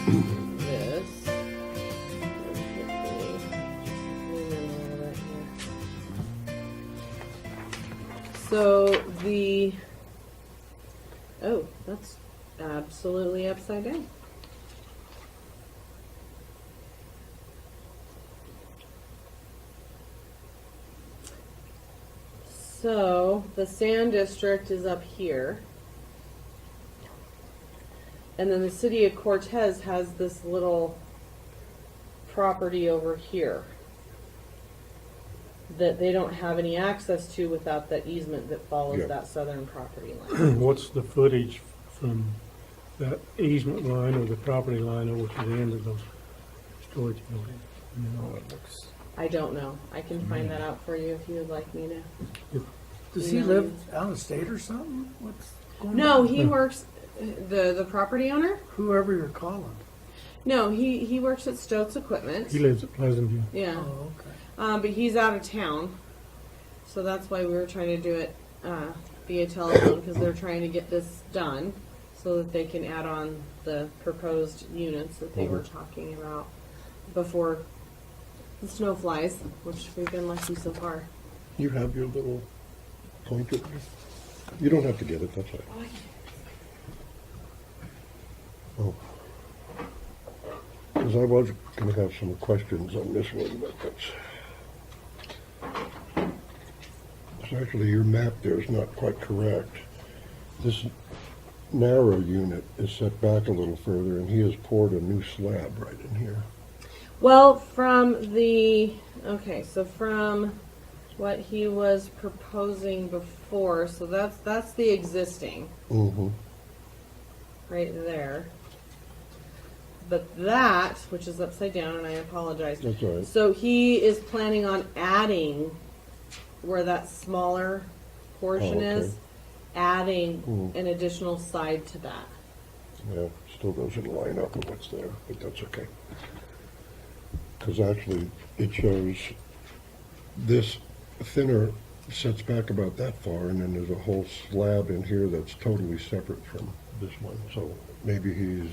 this. So oh, that's absolutely upside down. So the sand district is up here. And then the city of Cortez has this little property over here that they don't have any access to without that easement that follows that southern property line. What's the footage from that easement line or the property line over to the end of those storage buildings? I don't know. I can find that out for you if you would like me to. Does he live out of state or something? What's going on? No, he works, the property owner? Whoever you're calling. No, he works at Stoats Equipment. He lives at Pleasant View. Yeah. Oh, okay. But he's out of town. So that's why we were trying to do it via telephone, because they're trying to get this done so that they can add on the proposed units that they were talking about before the snow flies, which we've been lucky so far. You have your little pointer. You don't have to get it, that's right. Oh. Because I was going to have some questions on this one, but that's... So actually, your map there is not quite correct. This narrow unit is set back a little further, and he has poured a new slab right in here. Well, from what he was proposing before, so that's the existing Mm-hmm. right there. But that, which is upside down, and I apologize. That's all right. So he is planning on adding where that smaller portion is, adding an additional side to that. Yeah, still doesn't line up with what's there, but that's okay. Because actually, it shows this thinner sets back about that far, and then there's a whole slab in here that's totally separate from this one. So maybe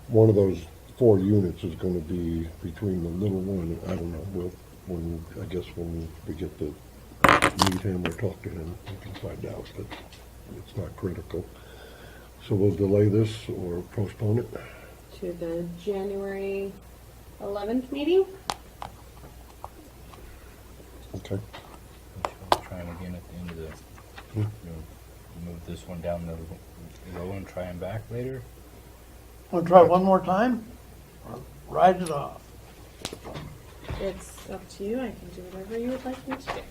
one of those 4 units is going to be between the little one. I don't know. I guess when we get to meet him or talk to him, we can find out. But it's not critical. So we'll delay this or postpone it. To the January 11th meeting? Okay. We'll try him again at the end of the, move this one down the low and try him back later. Want to try one more time? Or ride it off? It's up to you. I can do whatever you would like me to do.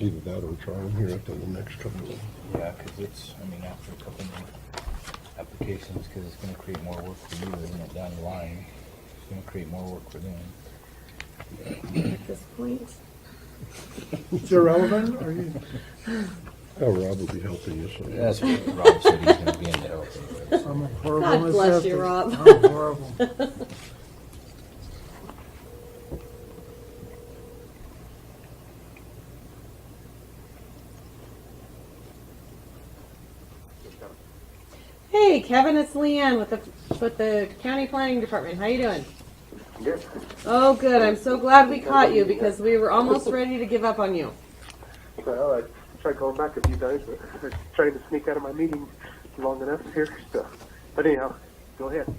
Either that or try them here at the next couple of... Yeah, because after a couple more applications, because it's going to create more work for you, isn't it, down the line? It's going to create more work for them. At this point. It's irrelevant, or you? Oh, Rob will be helping you. So That's what Rob said he's going to be in to help you. I'm a horrible God bless you, assistant. Rob. I'm horrible. Hey, Kevin, it's Leanne with the County Planning Department. How you doing? Good. Oh, good. I'm so glad we caught you because we were almost ready to give up on you. Well, I tried calling back a few times, but I was trying to sneak out of my meeting long enough here. So, but anyhow, go ahead.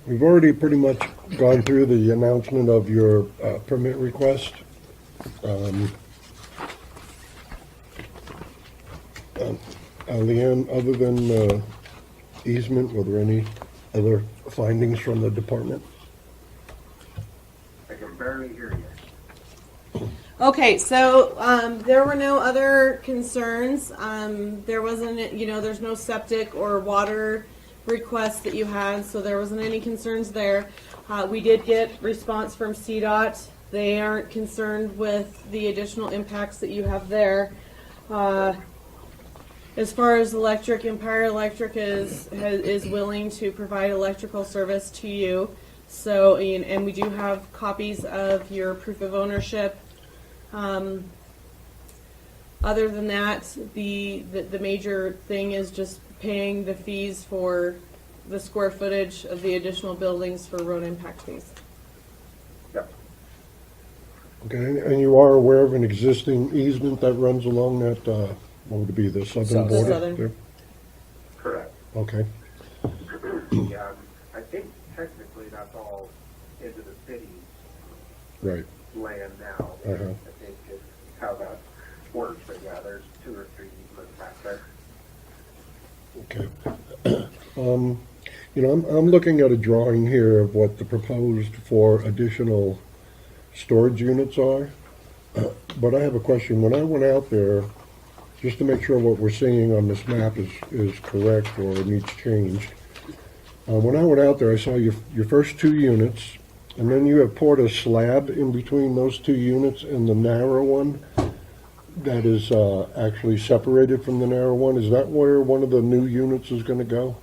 we've already pretty much gone through the announcement of your permit request. Leanne, other than easement, were there any other findings from the department? I can barely hear you. Okay, so there were no other concerns. There wasn't, there's no septic or water requests that you had, so there wasn't any concerns there. We did get response from CDOT. They aren't concerned with the additional impacts that you have there. As far as electric, Empire Electric is willing to provide electrical service to you. So, and we do have copies of your proof of ownership Other than that, the major thing is just paying the fees for the square footage of the additional buildings for road impact fees. Yep. Okay, and you are aware of an existing easement that runs along that, what would it be, the southern South. border? The southern. there? Correct. Okay, Yeah, I think technically that's all into the city's right. land now. Uh-huh. I think is how that works, but yeah, there's 2 or 3 easements back there. Okay. I'm looking at a drawing here of what the proposed for additional storage units are. But I have a question. When I went out there, just to make sure what we're seeing on this map is correct or needs changed, when I went out there, I saw your first 2 units, and then you have poured a slab in between those 2 units and the narrow one that is actually separated from the narrow one. Is that where one of the new units is going to go?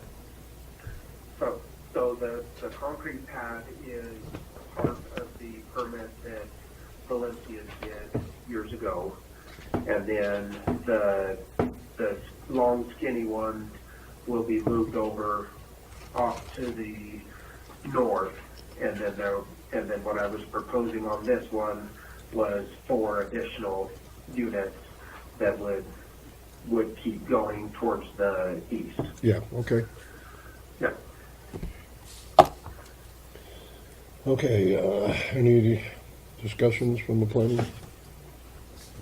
So the concrete pad is part of the permit that Valencia did years ago. And then the long skinny one will be moved over off to the north. And then what I was proposing on this one was 4 additional units that would keep going towards the east. Yeah, okay. Yeah. Okay, any discussions from the planning No,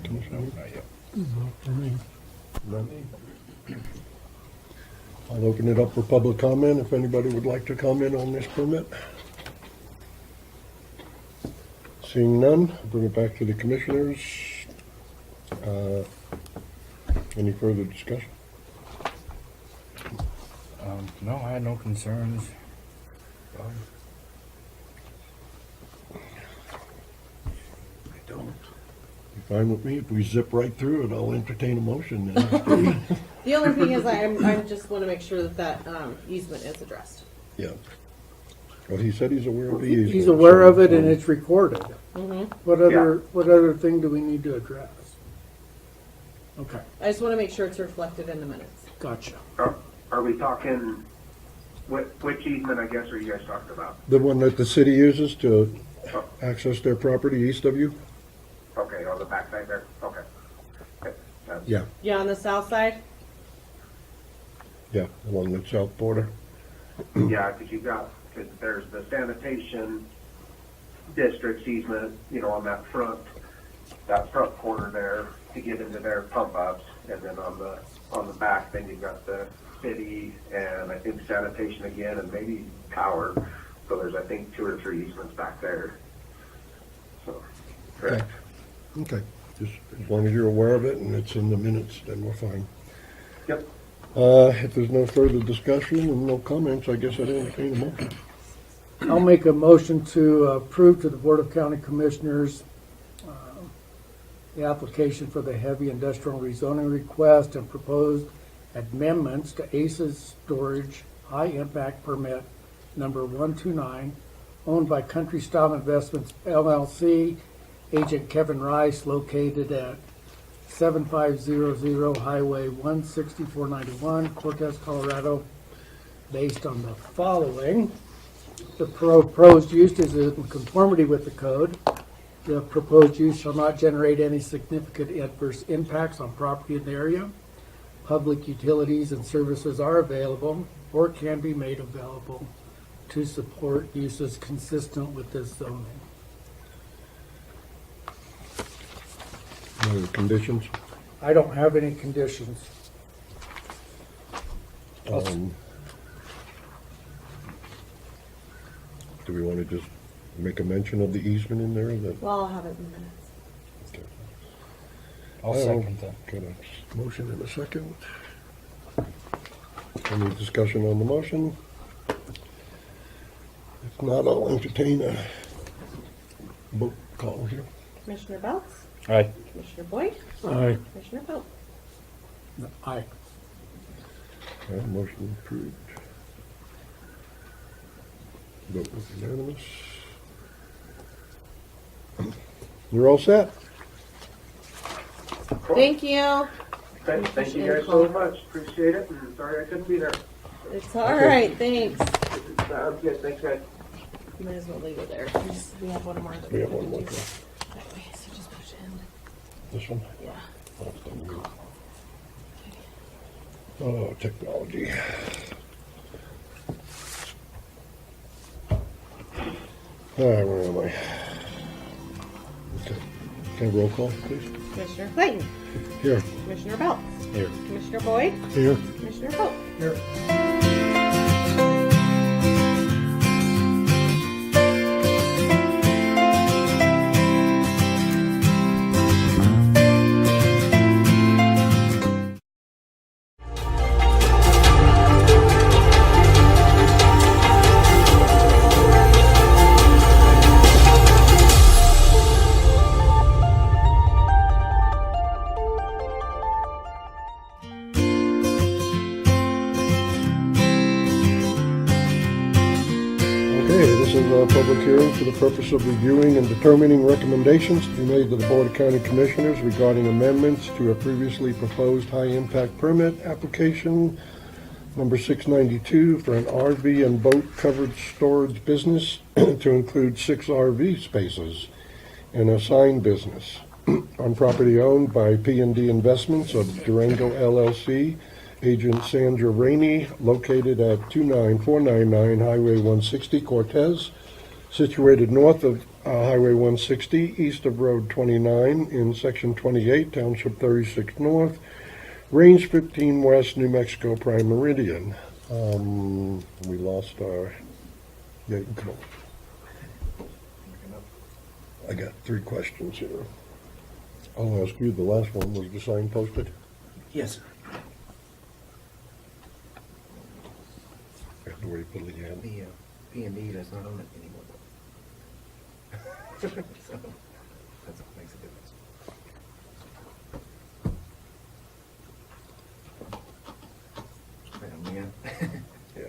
commission? not yet. Not for me. None? I'll open it up for public comment, if anybody would like to comment on this permit. Seeing none, I'll bring it back to the commissioners. Any further discussion? No, I had no concerns. I don't. You fine with me? If we zip right through it, I'll entertain a motion then. The only thing is I just want to make sure that easement is addressed. Yeah. Well, he said he's aware of the easement. He's aware so, of it and it's recorded. What other thing do we need to address? Okay, I just want to make sure it's reflected in the minutes. gotcha. Are we talking, which easement, I guess, are you guys talking about? The one that the city uses to access their property east of you? Okay, on the backside there, okay. Okay, that's- Yeah, Yeah, on the south side. yeah, along the south border. Yeah, because there's the sanitation district's easement, on that front corner there to get into their pump ups, and then on the back, then you've got the city and I think sanitation again, and maybe power. So there's, I think, 2 or 3 easements back there. So, correct. Okay, just as long as you're aware of it and it's in the minutes, then we're fine. Yep. If there's no further discussion and no comments, I guess I'd entertain a motion. I'll make a motion to approve to the Board of County Commissioners the application for the heavy industrial rezoning request and proposed amendments to ACE's Storage High Impact Permit number 129, owned by Country Style Investments LLC, agent Kevin Rice, located at 7500 Highway 16491, Cortez, Colorado, based on the following. The proposed use is in conformity with the code. The proposed use shall not generate any significant adverse impacts on property in the area. Public utilities and services are available or can be made available to support uses consistent with this zoning. Any other conditions? I don't have any conditions. Do we want to just make a mention of the easement in there? That Well, I'll have it in the minutes. I'll second that. Got a motion and a second. Any discussion on the motion? If not, I'll entertain a vote call here. Commissioner Belts, Aye. Commissioner Boyd, Aye. Commissioner Pope. Aye. Motion approved. Vote was unanimous. You're all set. Thank you. Thank you guys so much. Appreciate it. And sorry I couldn't be there. It's all right. Thanks. Sounds good. Thanks, guys. Might as well leave it there. We have one more that We have can one more. do. That way, so just push it in. This one? Yeah. Oh, technology. All right, where am I? Okay. Can I roll call, please? Commissioner Clayton. Here. Commissioner Belt. Here. Commissioner Boyd. Here. Commissioner Pope. Okay, this is a public hearing for the purpose of reviewing and determining recommendations to be made to the Board of County Commissioners regarding amendments to a previously proposed high-impact permit application number 692 for an RV and boat covered storage business to include 6 RV spaces and a sign business on property owned by P&D Investments of Durango LLC, Agent Sandra Rainey, located at 29499 Highway 160 Cortez, situated north of Highway 160, east of Road 29 in Section 28, Township 36 North, Range 15 West, New Mexico, Prime Meridian. We lost our, yeah, you can go. I got 3 questions here. I'll ask you, the last one, was the sign posted? Yes, sir. Where you put it again? The P&D does not own it anymore. So, that's what makes a difference. Yeah.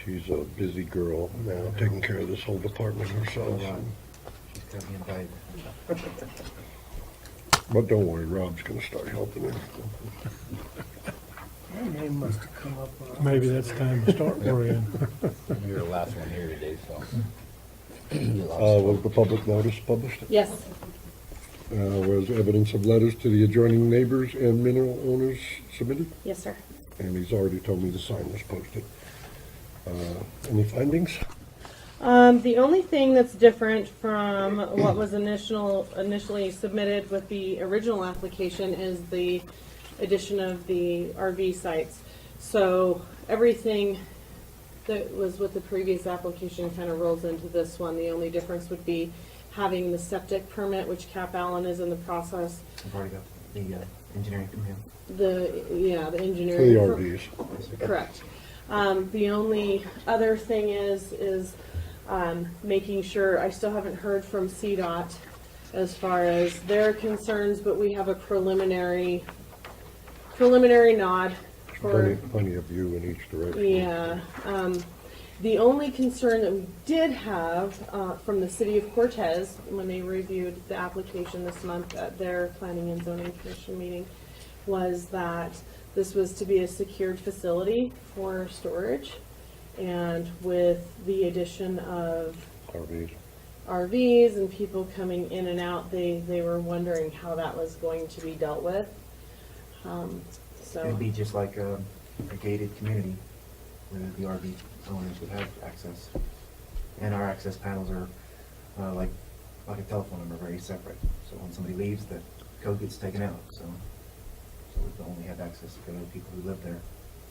She's a busy girl now, taking care of this whole department herself. She's got me invited. But don't worry, Rob's gonna start helping her. My name must have come up. Maybe that's time to start worrying. You're the last one here today, so. Was the public notice published? Yes. Was evidence of letters to the adjoining neighbors and mineral owners submitted? Yes, sir. And he's already told me the sign was posted. Any findings? The only thing that's different from what was initially submitted with the original application is the addition of the RV sites. So everything that was with the previous application kind of rolls into this one. The only difference would be having the septic permit, which Cap Allen is in the process. I've already got the engineering from him. The For engineering. the RVs. Correct. The only other thing is making sure, I still haven't heard from CDOT as far as their concerns, but we have a preliminary nod for, Plenty of view in each direction. yeah. The only concern that we did have from the city of Cortez, when they reviewed the application this month at their Planning and Zoning Commission meeting, was that this was to be a secured facility for storage. And with the addition of RVs and people coming in and out, they were wondering how that was going to be dealt with. It'd be just like a gated community where the RV owners would have access. And our access panels are like a telephone number, very separate. So when somebody leaves, the code gets taken out. So we only have access to the people who live there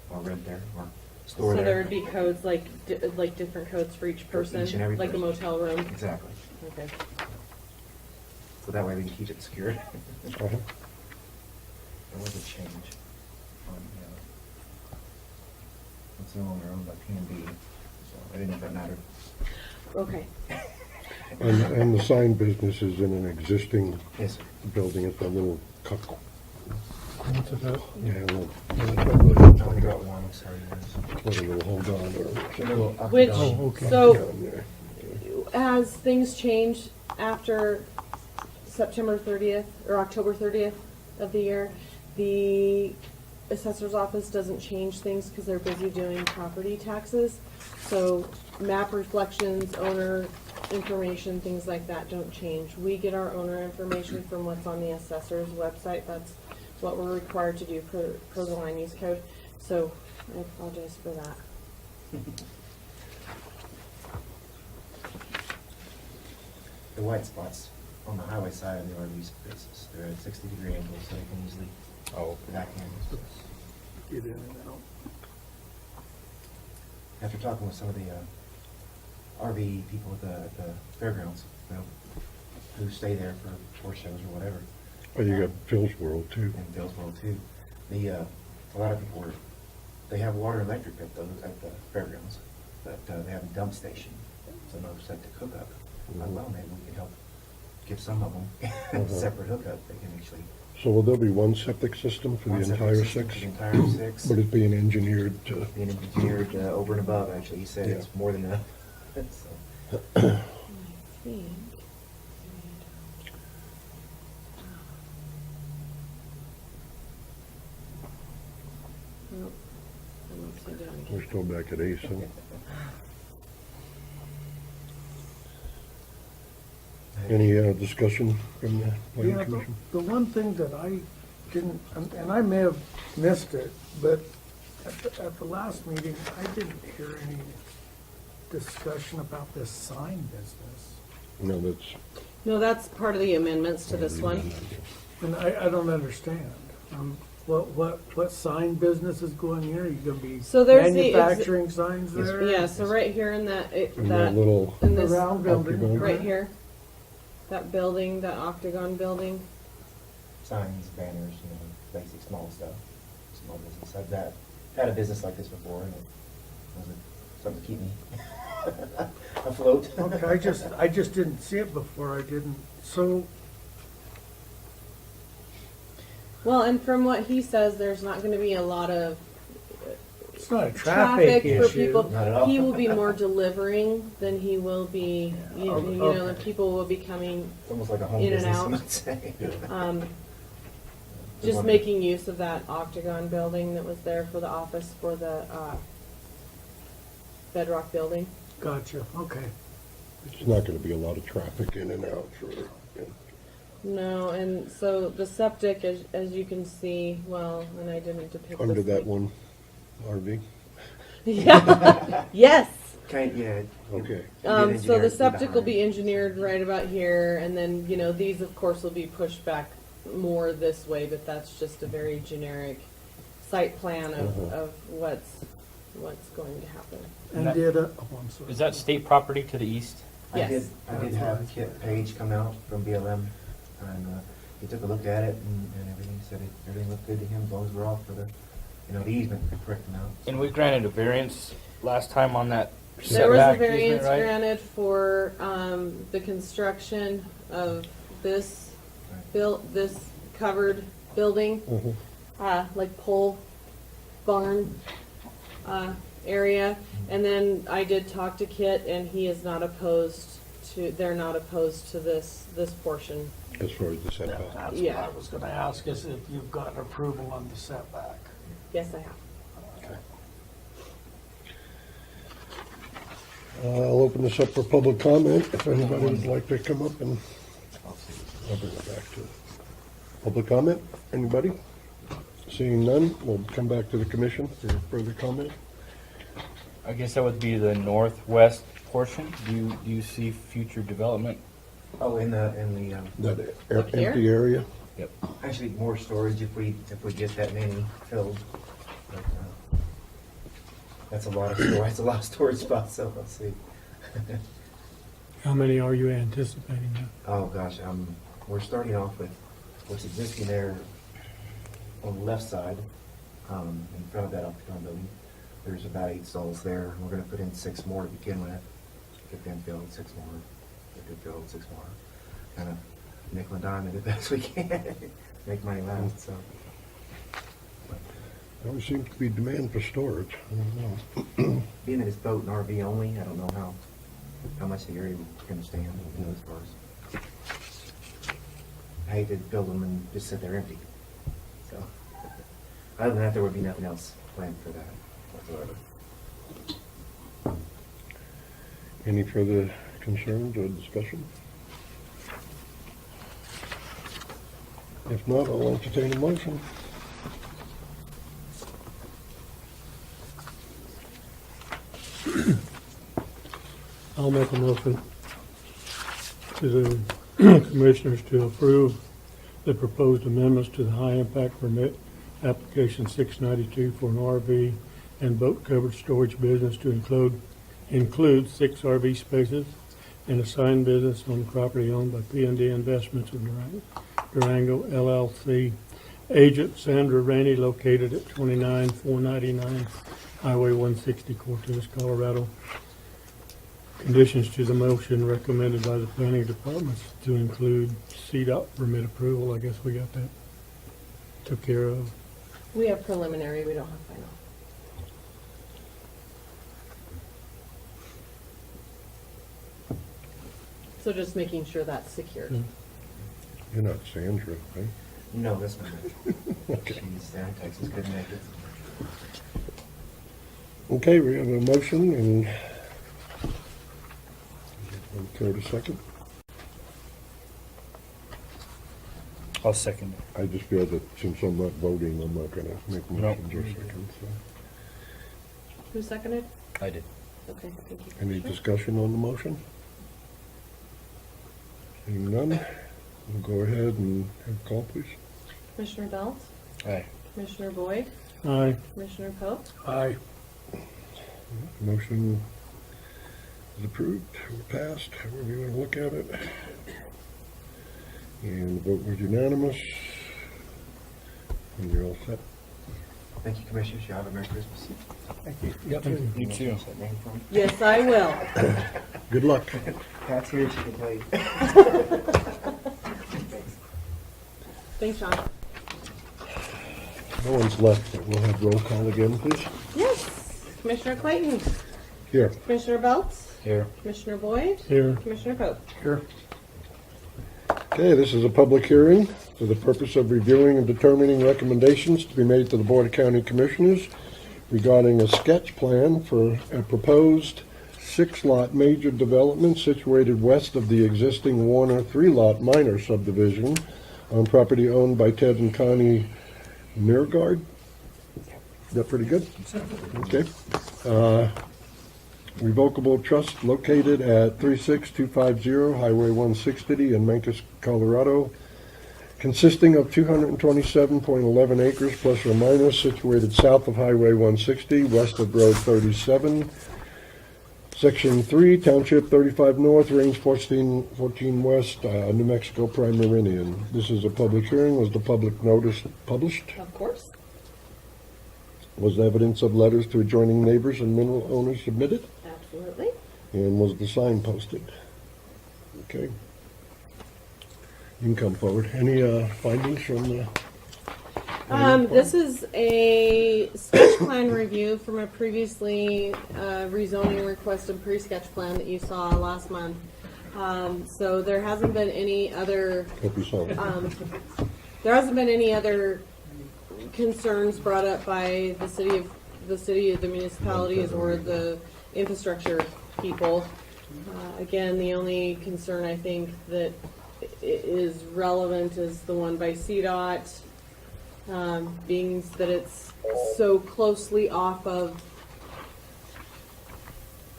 or rent there or store So there. there would be codes, like different codes for each person, each and every like a person. motel room? Exactly. Okay. So that way we can keep it secure. Uh-huh. There was a change on, it's no longer owned by P&D, so I didn't know if that mattered. Okay. And the sign business is in an existing Yes, sir. building at the little couple. What's it about? Yeah, I only got one, I'm sorry, guys. what a little hold on or something. Which, Oh, okay. so down there. as things change after September 30th or October 30th of the year, the assessor's office doesn't change things because they're busy doing property taxes. So map reflections, owner information, things like that don't change. We get our owner information from what's on the assessor's website. That's what we're required to do per the land use code. So I apologize for that. The white spots on the highway side of the RV spaces, they're at a 60-degree angle, so they can easily back in. Get in and out. After talking with some of the RV people at the fairgrounds, you know, who stay there for horse shows or whatever, Oh, you got Phil's World too. and Dillsboro too, a lot of people they have water and electric at the fairgrounds, but they have a dump station, so no septic hookup. Well, maybe we could help give some of them separate hookup. They can actually. So will there be one septic system for the one septic entire system six? for the entire six. But it's being engineered to, Being engineered over and above, actually. He said Yeah. it's more than enough. So, I think. Nope. I'm upside down we're again. still back at A, so. Any discussion from the Yeah, planning the, commission? the one thing that I didn't, and I may have missed it, but at the last meeting, I didn't hear any discussion about this sign business. No, that's. No, that's part of the amendments to this one. And I don't understand. What sign business is going here? Are you gonna be So there's the manufacturing signs there? Yeah, so right here in that, And that little, in this, Around building. octagon. right here, that building, that octagon building. signs, banners, you know, basic small stuff, small business. I've had a business like this before, and it was something to keep me afloat. Okay, I just didn't see it before. I didn't, so, Well, and from what he says, there's not gonna be a lot of it's not a traffic traffic for issue. people. Not at all. He will be more deliving than he will be, you know, the Okay. people will be coming, It's almost like a home In and business, out. I might say. just wondering. making use of that octagon building that was there for the office for the, Bedrock building. Gotcha, okay. it's not gonna be a lot of traffic in and out for, No, and so the septic, as you can see, well, and I didn't depict under this that thing. one RV. Yeah, yes. Yeah. Okay. So the septic will be engineered right about here, and then, you know, these of course will be pushed back more this way, but that's just a very generic site plan of what's going to happen. And That- I'm sorry. Is that state property to the east? Yes. I did have Kit Page come out from BLM, and he took a look at it and everything. Said everything looked good to him as long as we're all for the, you know, the easement for correcting out. And we granted a variance last time on that There was a setback variance easement, right? granted for the construction of this this covered building, like pole barn area. And then I did talk to Kit, and he is not opposed to. They're not opposed to this portion. As far as the setback. That's what Yeah. I was gonna ask, is if you've gotten approval on the setback. Yes, I have. I'll open this up for public comment, if anybody would like to come up and I'll bring it back to public comment. Anybody? Seeing none, we'll come back to the commission for further comment. I guess that would be the northwest portion. Do you see future development? Oh, in the That Up here? empty area? Yep. actually more storage if we get that many filled. But, that's a lot of storage. That's a lot of storage spots. So let's see. How many are you anticipating now? Oh gosh, we're starting off with what's existing there on the left side, in front of that octagon building. There's about 8 stalls there. We're going to put in 6 more to begin with. Get them filled, 6 more. Get them filled, 6 more. Kind of nickel and dime it the best we can. Make money last. So There always seems to be demand for storage. I don't know. being that it's boat and RV only, I don't know how how much the area is gonna stand, you know, as far as. I hate to build them and just sit there empty, so. Other than that, there would be nothing else planned for that whatsoever. Any further concerns or discussion? If not, I'll entertain a motion. I'll make a motion to the commissioners to approve the proposed amendments to the high impact permit application 692 for an RV and boat covered storage business to include 6 RV spaces and a signed business on the property owned by P&D Investments of Durango LLC. Agent Sandra Rainey, located at 29499 Highway 160, Cortez, Colorado. Conditions to the motion recommended by the planning department to include CDOT permit approval. I guess we got that took care of. We have preliminary, we don't have final. So just making sure that's secured. Yeah. You're not Sandra, right? No, that's not it. Okay. She's down in Texas, couldn't make it. Okay, we have a motion and care to second? I'll second it. I just feel that since I'm not voting, I'm not gonna make motions or No. seconds. So. Who seconded? I did. Okay, thank you. Any Commissioner. discussion on the motion? Seeing none, we'll go ahead and have a call, please. Commissioner Belt, Aye. Commissioner Boyd, Aye. Commissioner Pope, Aye. Motion is approved, or passed, however you want to look at it. And the vote was unanimous. And you're all set. Thank you, Commissioners. You have a Merry Christmas. Thank you. Thank you. You too. What's that name for me? yes, I will. Good luck. Pat's here, she can tell you. Thanks, Sean. No one's left, but we'll have roll call again, please. Yes, Commissioner Clayton, Here. Commissioner Belt, Here. Commissioner Boyd, Here. Commissioner Pope. Sure. Okay, this is a public hearing for the purpose of reviewing and determining recommendations to be made to the Board of County Commissioners regarding a sketch plan for a proposed 6-lot major development situated west of the existing Warner 3-lot minor subdivision on property owned by Ted and Connie Mirgard. Is that pretty good? Okay. Revocable trust located at 36250 Highway 160 in Mancos, Colorado, consisting of 227.11 acres plus or minus, situated south of Highway 160, west of Road 37, Section 3, Township 35 North, Range 14 West, New Mexico Prime Meridian. This is a public hearing. Was the public notice published? Of course. Was evidence of letters to adjoining neighbors and mineral owners submitted? Absolutely. And was the sign posted? Okay. You can come forward. Any findings from the? This is a sketch plan review from a previously rezoning request and pre-sketch plan that you saw last month. So there hasn't been any other Hope you saw it. there hasn't been any other concerns brought up by the city, the municipalities, or the infrastructure people. Again, the only concern I think that is relevant is the one by CDOT, being that it's so closely off of,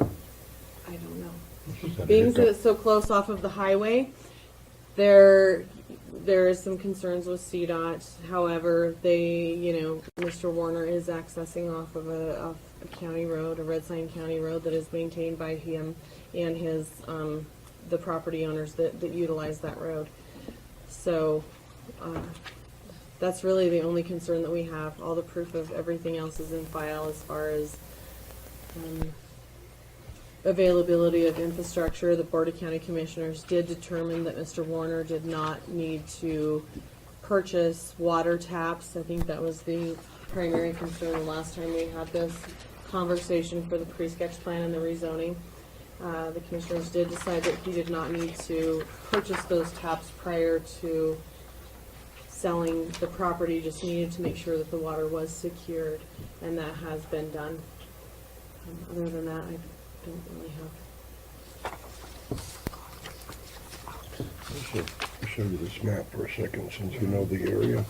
I don't know, being that it's so close off of the highway, there is some concerns with CDOT. However, Mr. Warner is accessing off of a county road, a red sign county road that is maintained by him and his, the property owners that utilize that road. So, that's really the only concern that we have. All the proof of everything else is in file as far as, availability of infrastructure. The Board of County Commissioners did determine that Mr. Warner did not need to purchase water taps. I think that was the primary concern the last time we had this conversation for the pre-sketch plan and the rezoning. The commissioners did decide that he did not need to purchase those taps prior to selling the property, just needed to make sure that the water was secured, and that has been done. Other than that, I don't really have. I'll show you this map for a second, since you know the area.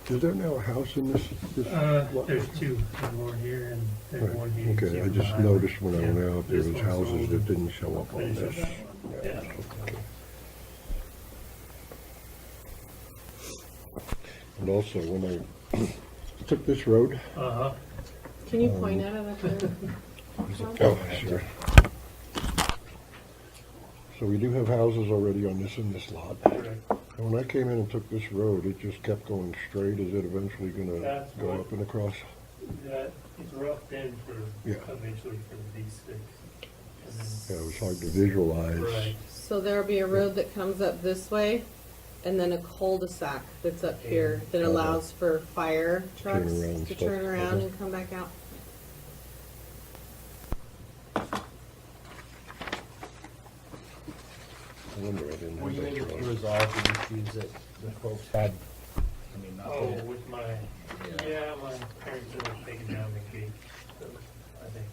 Is there now a house in this? lot? There's two, there's one here and there's Right, one here. okay, I just noticed when I went out, there was houses that didn't show up on this. Yeah. And also, when I took this road, Uh-huh. Can you point at it up there? oh, sure. So we do have houses already on this and this lot. Right. And when I came in and took this road, it just kept going straight. Is it eventually gonna That's go what- up and across? That is roughed in for, Yeah. eventually for the D6. And then, Yeah, it was hard to visualize. right. So there'll be a road that comes up this way, and then a cul-de-sac that's up here that allows for fire trucks around to stuff. turn around Okay. and come back out. I wonder I didn't Were you have able that to road. resolve the issues that the folks had? I mean, not Oh, that it- with my, yeah, my parents have taken down the gate, so I think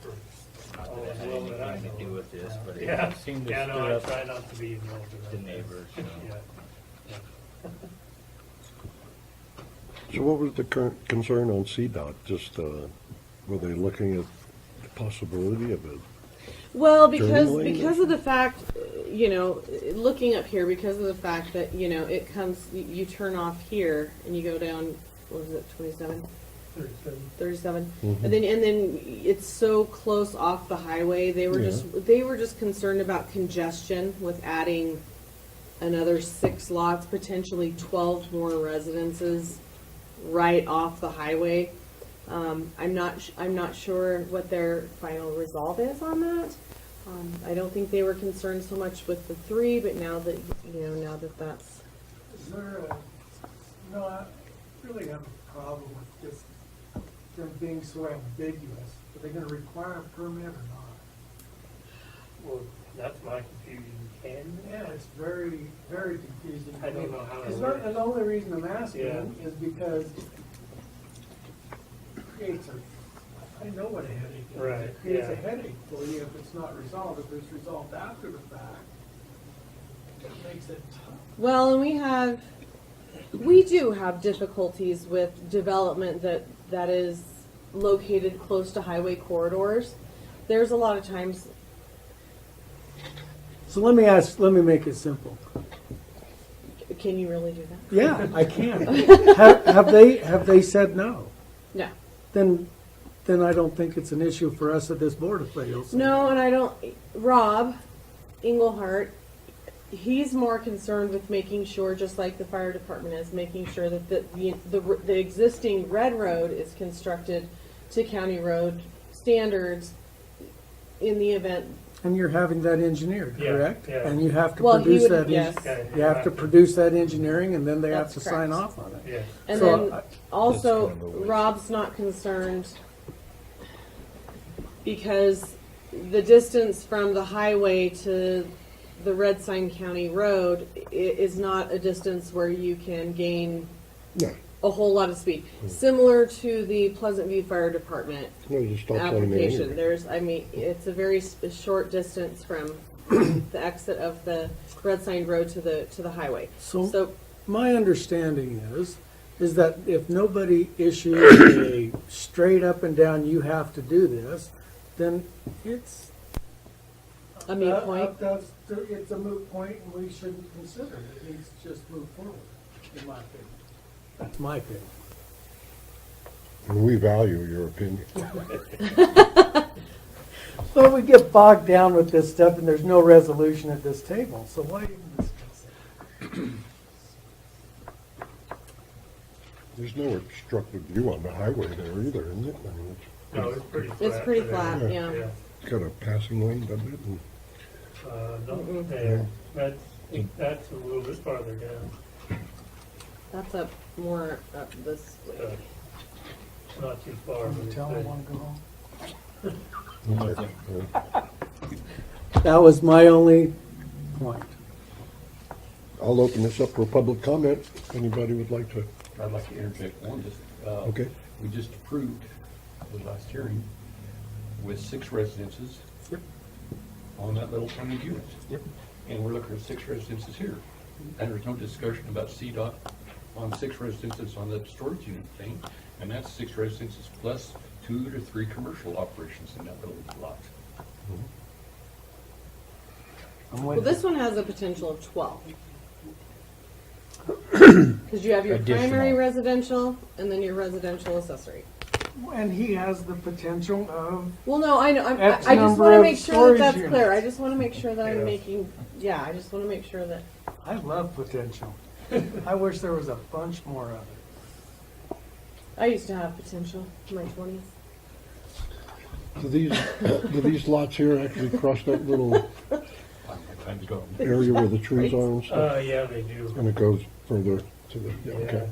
for not all that it as had well that I anything know. to do with this, but it Yeah, seemed to yeah, no, stir I up try not to be involved in that. the neighbors, so. Yeah, yeah. So what was the current concern on CDOT? Just, were they looking at the possibility of it? Well, Turning lane because of the fact, looking up here, because of the fact that, it comes, you turn off here and you go down, what was it, 27? 37. Mhm. And then it's so close off the highway, they were just concerned about congestion with adding another 6 lots, potentially 12 more residences right off the highway. I'm not sure what their final resolve is on that. I don't think they were concerned so much with the 3, but now that that's. Is there a, no, I really have a problem with just them being so ambiguous. Are they gonna require a permit or not? Well, that's my confusion. Can Yeah, it's very, very confusing. I don't know how it Because works. the only reason I'm asking Yeah. is because it creates I know what a headache is. Right, It creates a yeah. headache for you if it's not resolved. If it's resolved after the fact, it makes it tough. Well, and we do have difficulties with development that is located close to highway corridors. There's a lot of times. So let me make it simple. Can you really do that? Yeah, I can. Have they said no? No. Then I don't think it's an issue for us at this board if they don't say No, and I don't. Rob Englehart, he's more concerned with making sure, just like the fire department is, making sure that the existing red road is constructed to county road standards in the event. And you're having that engineered, Yeah, correct? yeah. And you have to Well, he produce would, that. yes. Okay, You have to produce that engineering, and then they have That's to sign correct. off on it. Yeah. And So, then I- also, That's kind of a waste. Rob's not concerned because the distance from the highway to the Red Sign County Road is not a distance where you can gain No, a whole lot of speed. Similar to the Pleasant View Fire Department there's a stop sign there application. anyway. It's a very short distance from the exit of the Red Sign Road to the highway. So my understanding is that if nobody issues a straight up and down, you have to do this, then it's. A moot point. It's a moot point, and we shouldn't consider it. It needs to just move forward, in my opinion. That's my opinion. And we value your opinion. Well, we get bogged down with this stuff and there's no resolution at this table, so why even discuss it? There's no obstructed view on the highway there either, isn't it? I mean, No, it's pretty flat. It's pretty today. flat, Yeah. yeah. it's got a passing lane, doesn't it? And No, Mm-mm. yeah, that's a little bit farther down, That's up more up this way. not too far. but it's Tell them good. want to go home. yeah. That was my only point. I'll open this up for public comment. If anybody would like to, I'd like to interject one, just, okay? we just approved the last hearing with 6 residences on that little frontage unit. And we're looking at 6 residences here. And there's no discussion about CDOT on 6 residences on the storage unit thing. And that's 6 residences plus 2 to 3 commercial operations in that little lot. Well, this one has a potential of 12. Because you have your primary Additional. residential and then your residential accessory. And he has the potential of, Well, no, I know. X I just number want to of make sure that storage that's units. clear. I just want to make sure that I'm Yeah. making, yeah, I just want to make sure that. I love potential. I wish there was a bunch more of it. I used to have potential in my 20s. Do these lots here actually cross that little Time to go. area where the trees are and stuff? Yeah, they do. And it goes further to the, yeah, okay.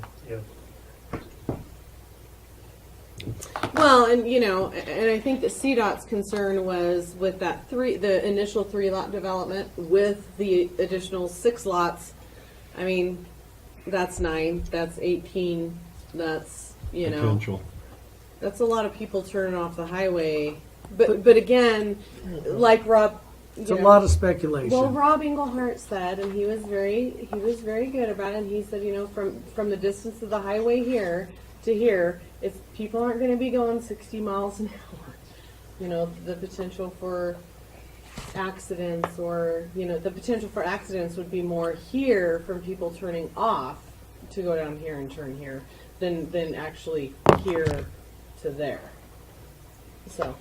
Well, and you know, and I think that CDOT's concern was with that the initial 3-lot development with the additional 6 lots. I mean, that's 9, that's 18, that's, you know, Potential. that's a lot of people turning off the highway. But again, like Rob, It's you a know, lot of speculation. well, Rob Englehart said, and he was very good about it. And he said, you know, from the distance of the highway here to here, if people aren't going to be going 60 miles an hour, you know, the potential for accidents, or you know, the potential for accidents would be more here from people turning off to go down here and turn here than actually here to there. So.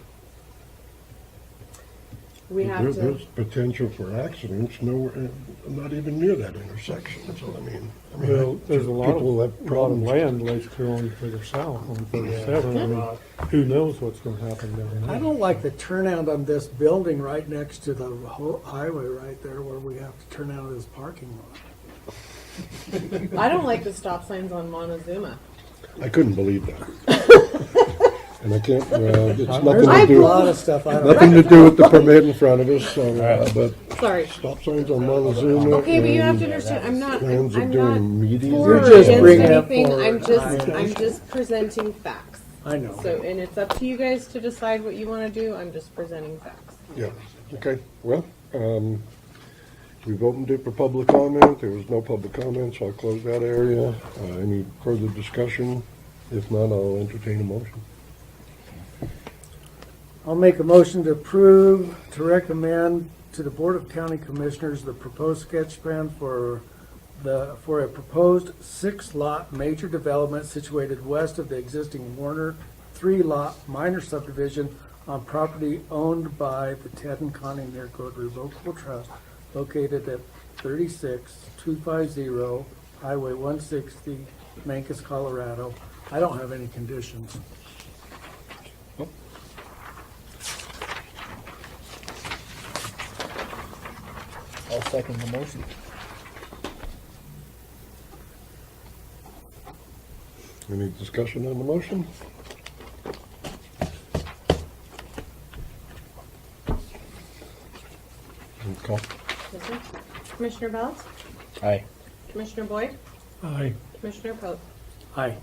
We have to. There's potential for accidents, nowhere, not even near that intersection, that's what I mean. Well, there's a lot people of have problems. land lays going further south on 37. I mean, who knows what's going to happen down there? I don't like the turnout on this building right next to the highway right there where we have to turn out of this parking lot. I don't like the stop signs on Montezuma. I couldn't believe that. And I can't, it's There's nothing a to lot do, of stuff I don't nothing to do with the permit in front of us, so, but Sorry. stop signs on Montezuma. Okay, but you have to and understand, I'm not plans of I'm doing not median. for You're or just against bringing up anything. for- I'm just presenting facts. I know. So, and it's up to you guys to decide what you want to do. I'm just presenting facts. Yeah, okay, well, we've opened it for public comment, there was no public comment, so I'll close that area. Any further discussion? If not, I'll entertain a motion. I'll make a motion to approve, to recommend to the Board of County Commissioners the proposed sketch plan for a proposed 6-lot major development situated west of the existing Warner 3-lot minor subdivision on property owned by the Ted and Connie Nearcode Revocable Trust located at 36250 Highway 160, Mancos, Colorado. I don't have any conditions. I'll second the motion. Any discussion on the motion? Call. Commissioner Belt, Aye. Commissioner Boyd, Aye. Commissioner Pope. Aye.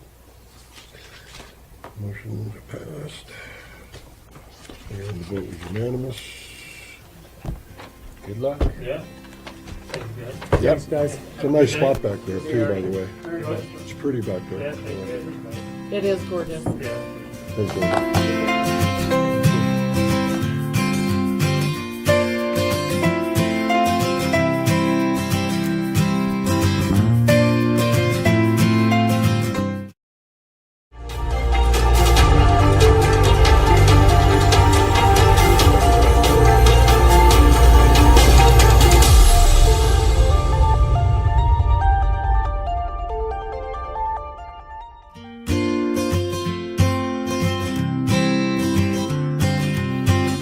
Motion passed. And the vote was unanimous. Good luck. Yeah. Thanks, guys. It's a nice spot back there too, by the way. It's pretty back there. It is gorgeous. Thank you.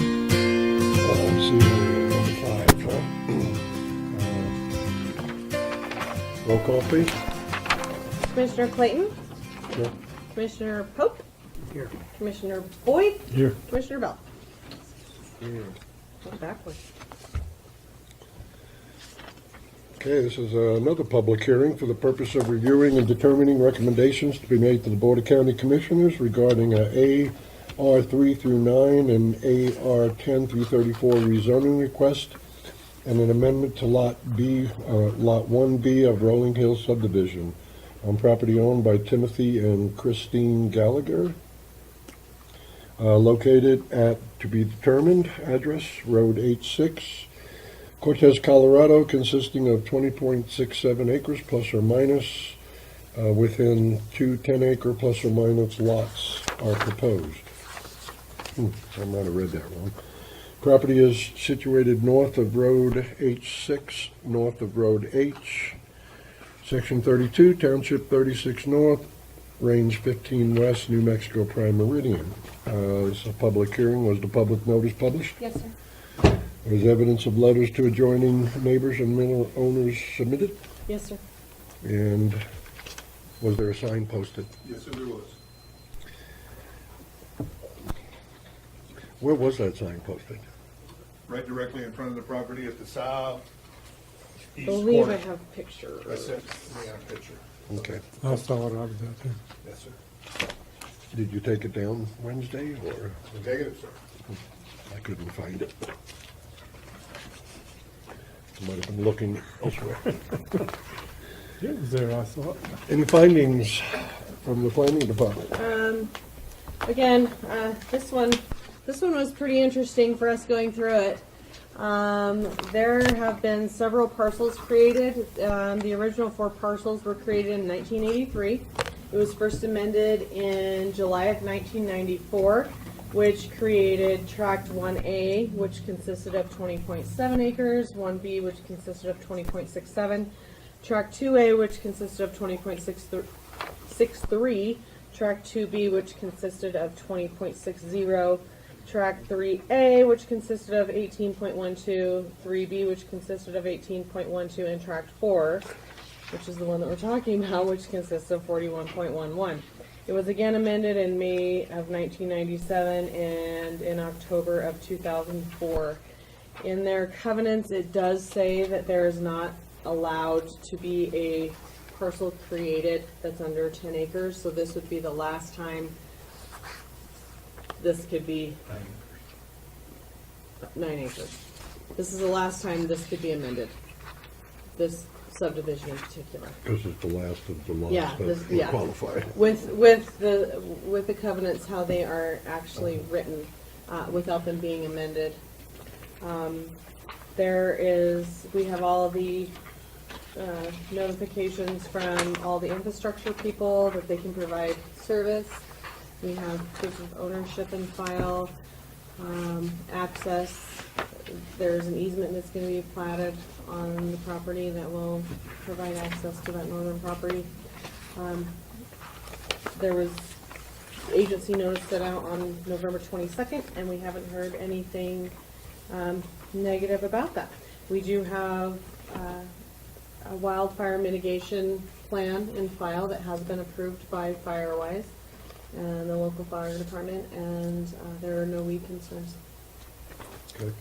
Let's see, number 5, roll call, please. Commissioner Clayton, Yeah. Commissioner Pope, Here. Commissioner Boyd, Here. Commissioner Belt. Going backwards. Okay, this is another public hearing for the purpose of reviewing and determining recommendations to be made to the Board of County Commissioners regarding a AR 3 through 9 and AR 10 through 34 rezoning request and an amendment to Lot 1B of Rolling Hills subdivision on property owned by Timothy and Christine Gallagher. Located at, to be determined, address, Road 86, Cortez, Colorado, consisting of 20.67 acres plus or minus, within two 10-acre plus or minus lots are proposed. I might have read that wrong. Property is situated north of Road H6, north of Road H, Section 32, Township 36 North, Range 15 West, New Mexico Prime Meridian. This is a public hearing. Was the public notice published? Yes, sir. Was evidence of letters to adjoining neighbors and mineral owners submitted? Yes, sir. And was there a sign posted? Yes, sir, there was. Where was that sign posted? Right directly in front of the property at the south I east believe I corner. have a picture. I sent me a picture. Okay. I saw it, I was out there. Yes, sir. Did you take it down Wednesday, or? Negative, sir. I couldn't find it. Might have been looking elsewhere. It was there, I saw it. Any findings from the planning department? Again, this one was pretty interesting for us going through it. There have been several parcels created. The original 4 parcels were created in 1983. It was first amended in July of 1994, which created Tract 1A, which consisted of 20.7 acres, 1B, which consisted of 20.67, Tract 2A, which consisted of 20.63, Tract 2B, which consisted of 20.60, Tract 3A, which consisted of 18.12, 3B, which consisted of 18.12, and Tract 4, which is the one that we're talking about, which consists of 41.11. It was again amended in May of 1997 and in October of 2004. In their covenants, it does say that there is not allowed to be a parcel created that's under 10 acres, so this would be the last time this could be 9 acres. This is the last time this could be amended, this subdivision in particular. This is the last of the lots Yeah, that this- will yeah. qualify. With the covenants, how they are actually written, without them being amended. We have all of the notifications from all the infrastructure people that they can provide service. We have proof of ownership and file, access. There's an easement that's going to be platted on the property that will provide access to that northern property. There was agency notice set out on November 22nd, and we haven't heard anything negative about that. We do have a wildfire mitigation plan in file that has been approved by Firewise and the local fire department, and there are no weed concerns. Okay.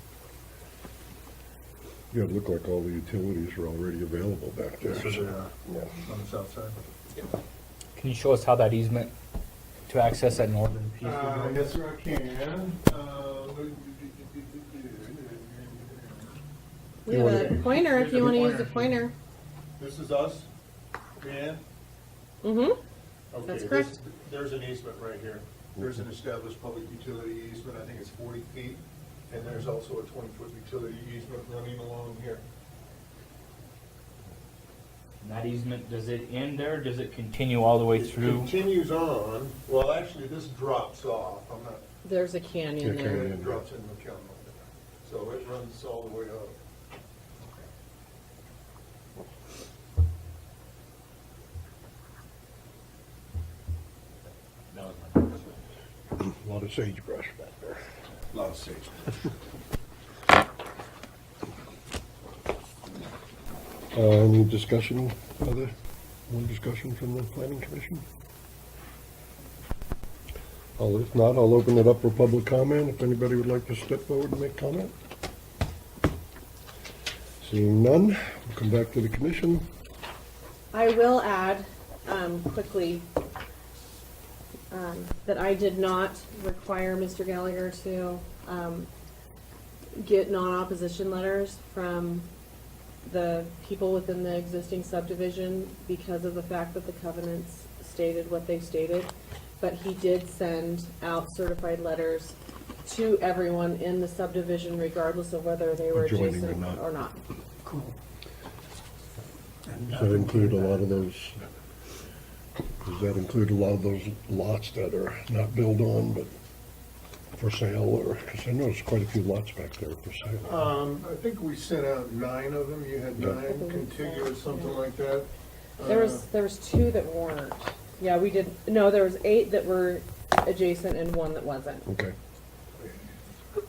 Yeah, it looked like all the utilities were already available back there. Yes, sir, they so- are. Yeah. On the south side. Can you show us how that easement to access that northern piece? Yes, sir, I can. We have a pointer if you want to use the pointer. This is us, yeah? Mm-hmm. Okay, That's this- correct. There's an easement right here. There's an established public utility easement, I think it's 40 feet, and there's also a 20-foot utility easement running along here. That easement, does it end there, or does it continue all the way It through? continues on, well, actually, this drops off, I'm not, There's a canyon Yeah, there. canyon. it drops into the county. So it runs all the way up. That was my question. A lot of sagebrush back there. A lot of sage. Any discussion, more discussion from the planning commission? If not, I'll open it up for public comment, if anybody would like to step forward and make comment. Seeing none, we'll come back to the commission. I will add, quickly, that I did not require Mr. Gallagher to, get non-opposition letters from the people within the existing subdivision because of the fact that the covenants stated what they stated. But he did send out certified letters to everyone in the subdivision regardless of whether they were Adjoining or adjacent not. or not. Cool. Does that include a lot of those, lots that are not built on, but for sale, or, because I noticed quite a few lots back there for sale. I think we sent out 9 of them, you had Yeah. 9 contiguous, something like that. There was 2 that weren't. Yeah, we did, no, there was 8 that were adjacent and 1 that wasn't. Okay.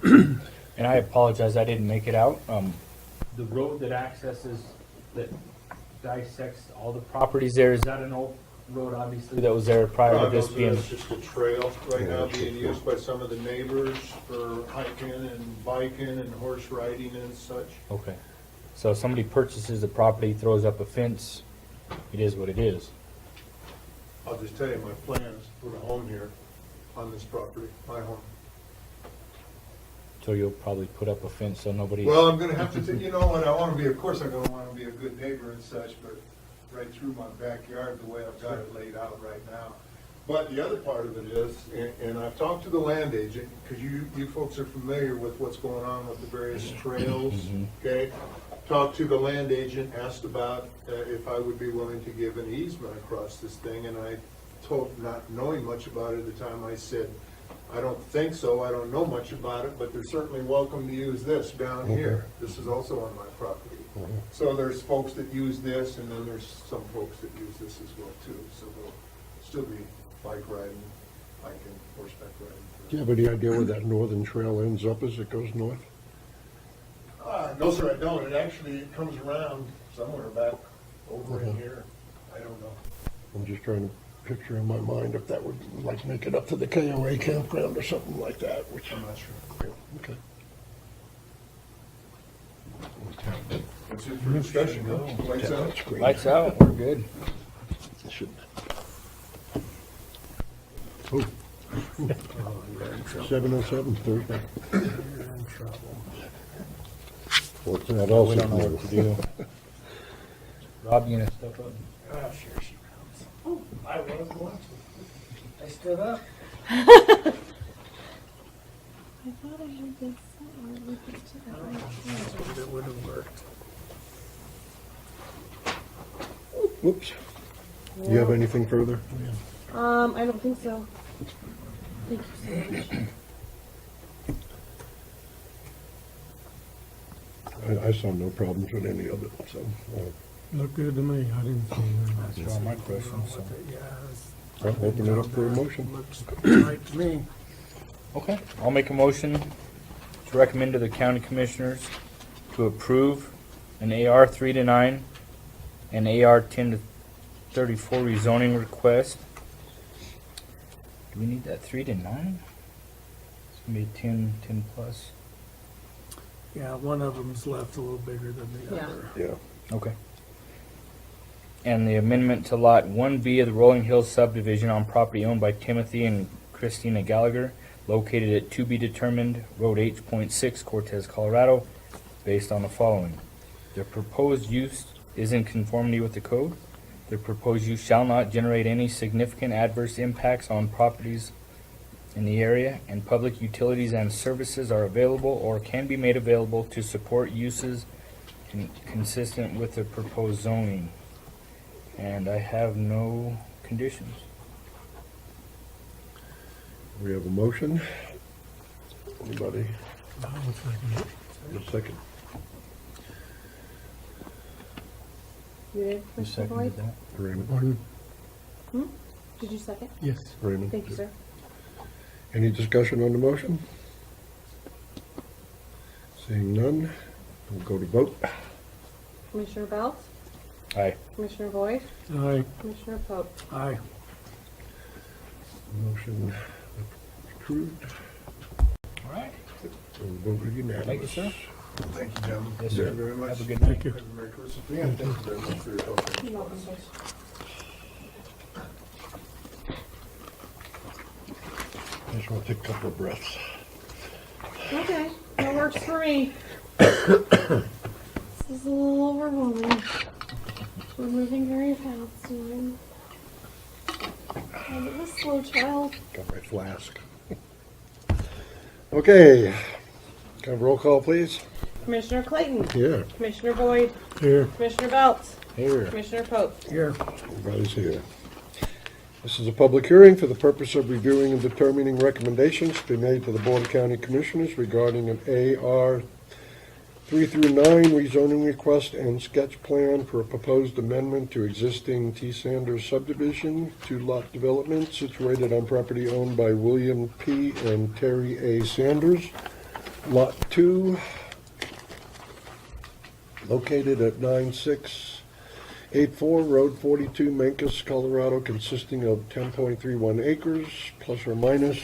And I apologize, I didn't make it out. The road that accesses, that dissects all the properties there, is that an old road, obviously, that was there prior to this being? That's just a trail right now being used by some of the neighbors for hiking and biking and horse riding and such. Okay. So if somebody purchases the property, throws up a fence, it is what it is. I'll just tell you, my plan is to put a home here on this property, my home. So you'll probably put up a fence so nobody. Well, I'm gonna have to, you know, and I wanna be, of course, I'm gonna wanna be a good neighbor and such, but right through my backyard, the way I've got it laid out right now. But the other part of it is, and I've talked to the land agent, because you folks are familiar with what's going on with the various trails, okay? Talked to the land agent, asked about if I would be willing to give an easement across this thing, and I told, not knowing much about it at the time, I said, I don't think so, I don't know much about it, but they're certainly welcome to use this down here. This is also on my property. So there's folks that use this, and then there's some folks that use this as well too. So they'll still be bike riding, hiking, horseback riding. Do you have any idea where that northern trail ends up as it goes north? No, sir, I don't. It actually comes around somewhere back over in here. I don't know. I'm just trying to picture in my mind if that would like make it up to the KOA campground or something like that, which I'm not sure. okay. That's it for discussion. Lights out. That's great. Lights out, we're good. Should- Oh. 7:07 Thursday. You're in trouble. What's that We also? don't know what to do. Rob, you gonna step up? Ah, here she comes. Oh, I was watching. I stood up. I thought I had this. It would have worked. Whoops. Do you have anything further? I don't think so. Thank you so much. I saw no problems with any of it, so. Looked good to me. I didn't see that. That's all my questions, so. Yeah, I'll open it up for a motion. looks right to me. Okay, I'll make a motion to recommend to the county commissioners to approve an AR 3-9 and AR 10-34 rezoning request. Do we need that 3-9? It's gonna be 10 plus. Yeah, one of them's left a little bigger than the Yeah. other. Yeah. Okay. And the amendment to Lot 1B of the Rolling Hills subdivision on property owned by Timothy and Christina Gallagher, located at to be determined, Road H.6, Cortez, Colorado, based on the following. The proposed use is in conformity with the code. The proposed use shall not generate any significant adverse impacts on properties in the area, and public utilities and services are available or can be made available to support uses consistent with the proposed zoning. And I have no conditions. We have a motion. Anybody? I'll second it. A second. You did, Mr. Boyd? that? Raymond? Pardon? Did you second? Yes. Raymond? Thank you, sir. Any discussion on the motion? Seeing none, we'll go to vote. Commissioner Belt, Aye. Commissioner Boyd, Aye. Commissioner Pope. Aye. Motion approved. All right. So voted unanimous. Thank you, sir. Thank you, gentlemen. Yes, sir. Thank you very much. Have a good night. Thank you. Have a Merry Christmas. Yeah, thank you very much for your help. You're welcome, sir. I just want to take a couple of breaths. Okay, that works for me. This is a little overwhelming. We're moving very fast, and I'm a slow child. Got my flask. Okay, can I have roll call, please? Commissioner Clayton. Here. Commissioner Boyd. Here. Commissioner Belt. Here. Commissioner Pope. Here. Everybody's here. This is a public hearing for the purpose of reviewing and determining recommendations to be made to the Board of County Commissioners regarding an AR 3 through 9 rezoning request and sketch plan for a proposed amendment to existing T. Sanders subdivision, two-lot development situated on property owned by William P. and Terry A. Sanders. Lot 2, located at 9684 Road 42, Mancos, Colorado, consisting of 10.31 acres, plus or minus,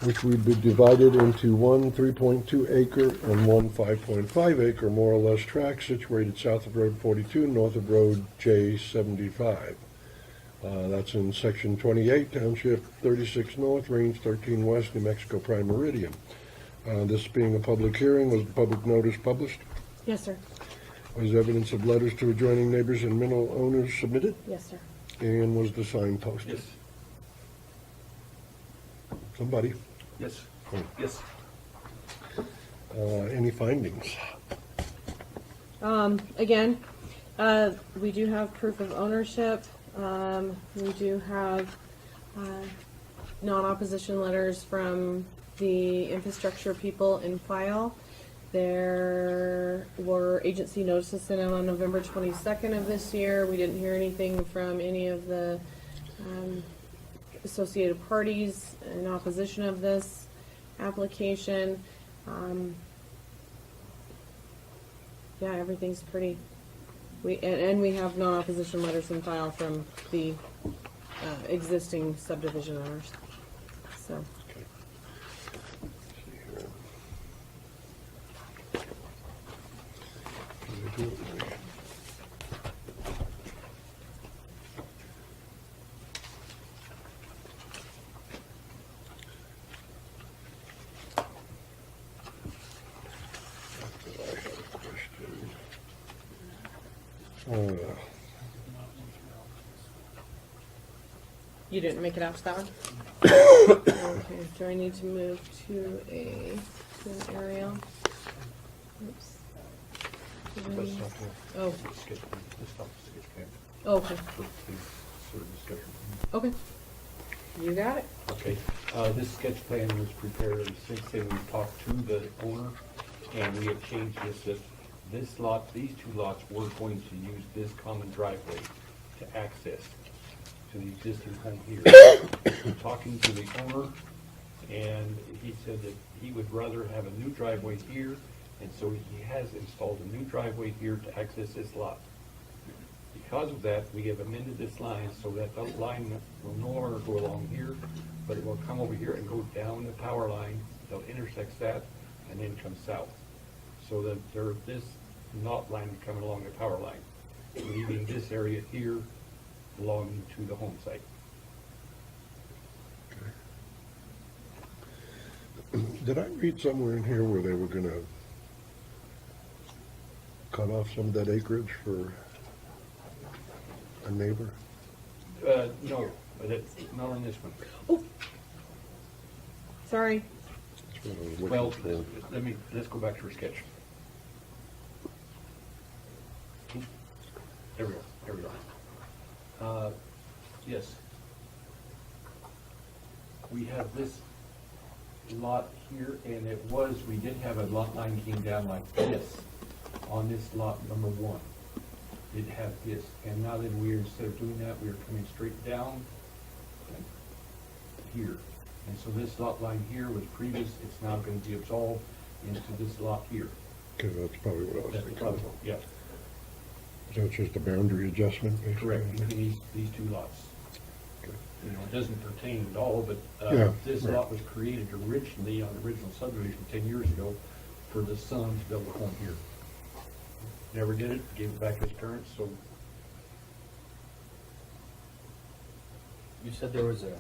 which would be divided into one 3.2 acre and one 5.5 acre, more or less, tract situated south of Road 42, north of Road J75. That's in Section 28, Township 36 North, Range 13 West, New Mexico Prime Meridian. This being a public hearing, was the public notice published? Yes, sir. Was evidence of letters to adjoining neighbors and mineral owners submitted? Yes, sir. And was the sign posted? Yes, Somebody? yes, Oh. yes. Any findings? Again, we do have proof of ownership. We do have non-opposition letters from the infrastructure people in file. There were agency notices sent out on November 22nd of this year. We didn't hear anything from any of the associated parties in opposition of this application. Yeah, everything's pretty. And we have non-opposition letters in file from the existing subdivision owners. So. You didn't make it out to that one? Okay, do I need to move to an area? Oops. Did I- Oh, okay, okay. You got it. Okay, this sketch plan was prepared, and since then we talked to the owner, and we have changed this lot, these two lots, we're going to use this common driveway to access to the existing home here. Talking to the owner, and he said that he would rather have a new driveway here, and so he has installed a new driveway here to access this lot. Because of that, we have amended this line so that the line will no longer go along here, but it will come over here and go down the power line, they'll intersect that, and then come south. So that this knot line coming along the power line, leaving this area here belonging to the home site. Did I read somewhere in here where they were gonna cut off some of that acreage for a neighbor? No, but it's not on this one. Sorry. That's what I was looking Well, for. let's go back to our sketch. There we are. Yes. We have this lot here, and we did have a lot line came down like this on this lot number 1. It had this, and now then instead of doing that, we are coming straight down here. And so this lot line here was previous, it's now going to be absolved into this lot here. Okay, that's probably what I was That's thinking. probably, yeah, So it's just a boundary adjustment, basically? correct, between these two lots. Okay. You know, it doesn't pertain at all, but Yeah, this right. lot was created originally on the original subdivision 10 years ago for the son to build a home here. Never did it, gave it back to his parents, so You said there was a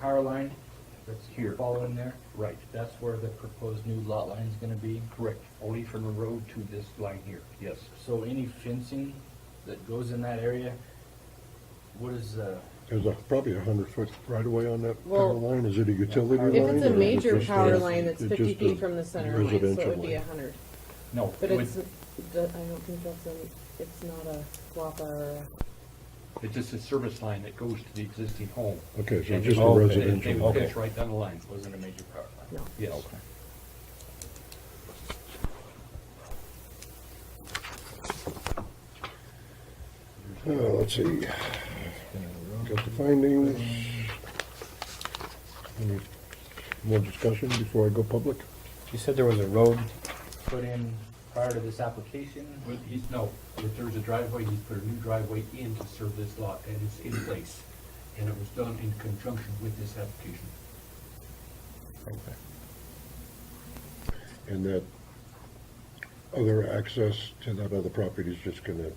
power line that's Here. following there? right, That's where the proposed new lot line is gonna be? correct. Only from the road to this line here, yes. So any fencing that goes in that area, what is, There's probably 100-foot right away on that power Well, line. Is it a utility line? If it's or a is it major just power a- line, it's it's 50 just feet a from the center line, so it residential would be line? 100. no, But it it's, would- I don't think it's not a swap or, It's just a service line that goes to the existing home. Okay, so And just they- a They residential. will line. pitch right down the line. wasn't a major power line. no. Yes. Let's see. Got the findings. Any more discussion before I go public? You said there was a road put in prior to this application? But no, if there's a driveway, he's put a new driveway in to serve this lot, and it's in place. And it was done in conjunction with this application. Okay. And that other access to that other property is just gonna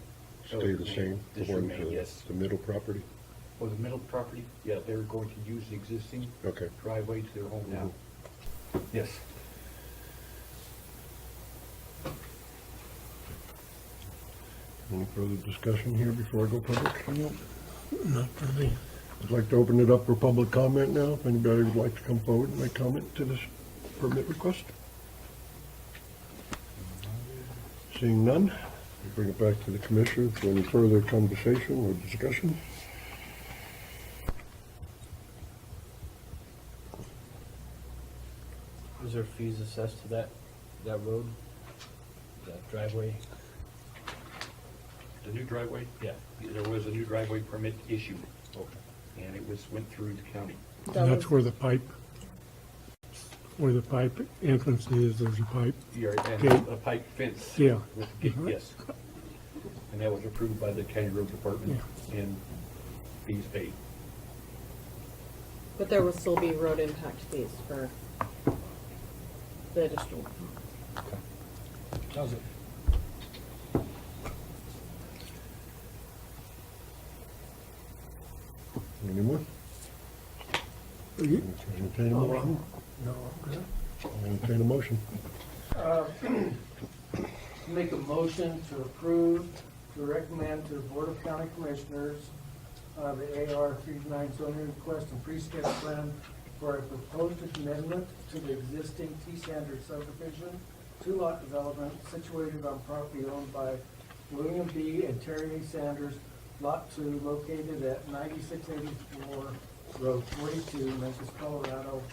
stay the same? The Just one remain, to yes. the middle property? For the middle property, yeah, they're going to use the existing Okay. driveway to their home now. Yes. Any further discussion here before I go public? Not really. I'd like to open it up for public comment now, if anybody would like to come forward and make comment to this permit request. Seeing none, we bring it back to the commissioner for any further conversation or discussion. Was there fees assessed to that road? That driveway? The new driveway? Yeah. There was a new driveway permit issued, Okay. and it went through the county. And that's where the pipe entrance is, there's a pipe. Yeah, Okay. and a pipe fence. Yeah. With the gate, yes. And that was approved by the county road department and fees paid. But there will still be road impact fees for the additional. How's it? Any more? Entertain a motion? No, good. Entertain a motion. Make a motion to approve, to recommend to the Board of County Commissioners the AR 39 zoning request and pre-sketch plan for a proposed amendment to the existing T. Sanders subdivision, two-lot development situated on property owned by William B. and Terry A. Sanders, Lot 2, located at 9684 Road 42, Memphis, Colorado,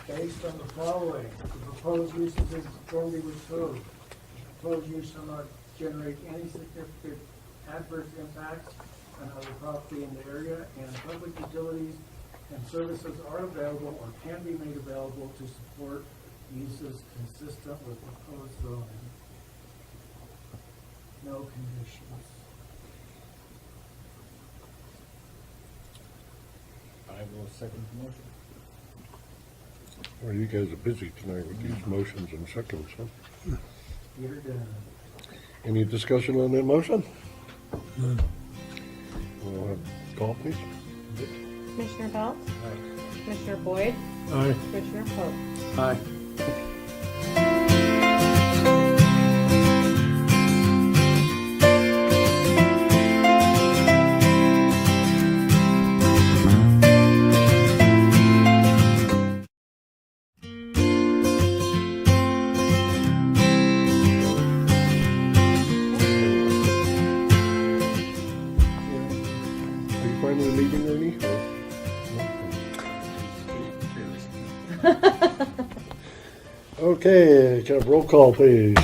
based on the following. The proposed use is in conformity with code. The proposed use shall not generate any significant adverse impacts on other property in the area, and public utilities and services are available or can be made available to support uses consistent with proposed zoning. No conditions. I will second the motion. Well, you guys are busy tonight with these motions and seconds, huh? You're done. Any discussion on that motion? Call, please. Commissioner Belt? Commissioner Boyd? Aye. Commissioner Pope? Aye. Are you finally leaving, Ernie? Okay, can I have roll call, please?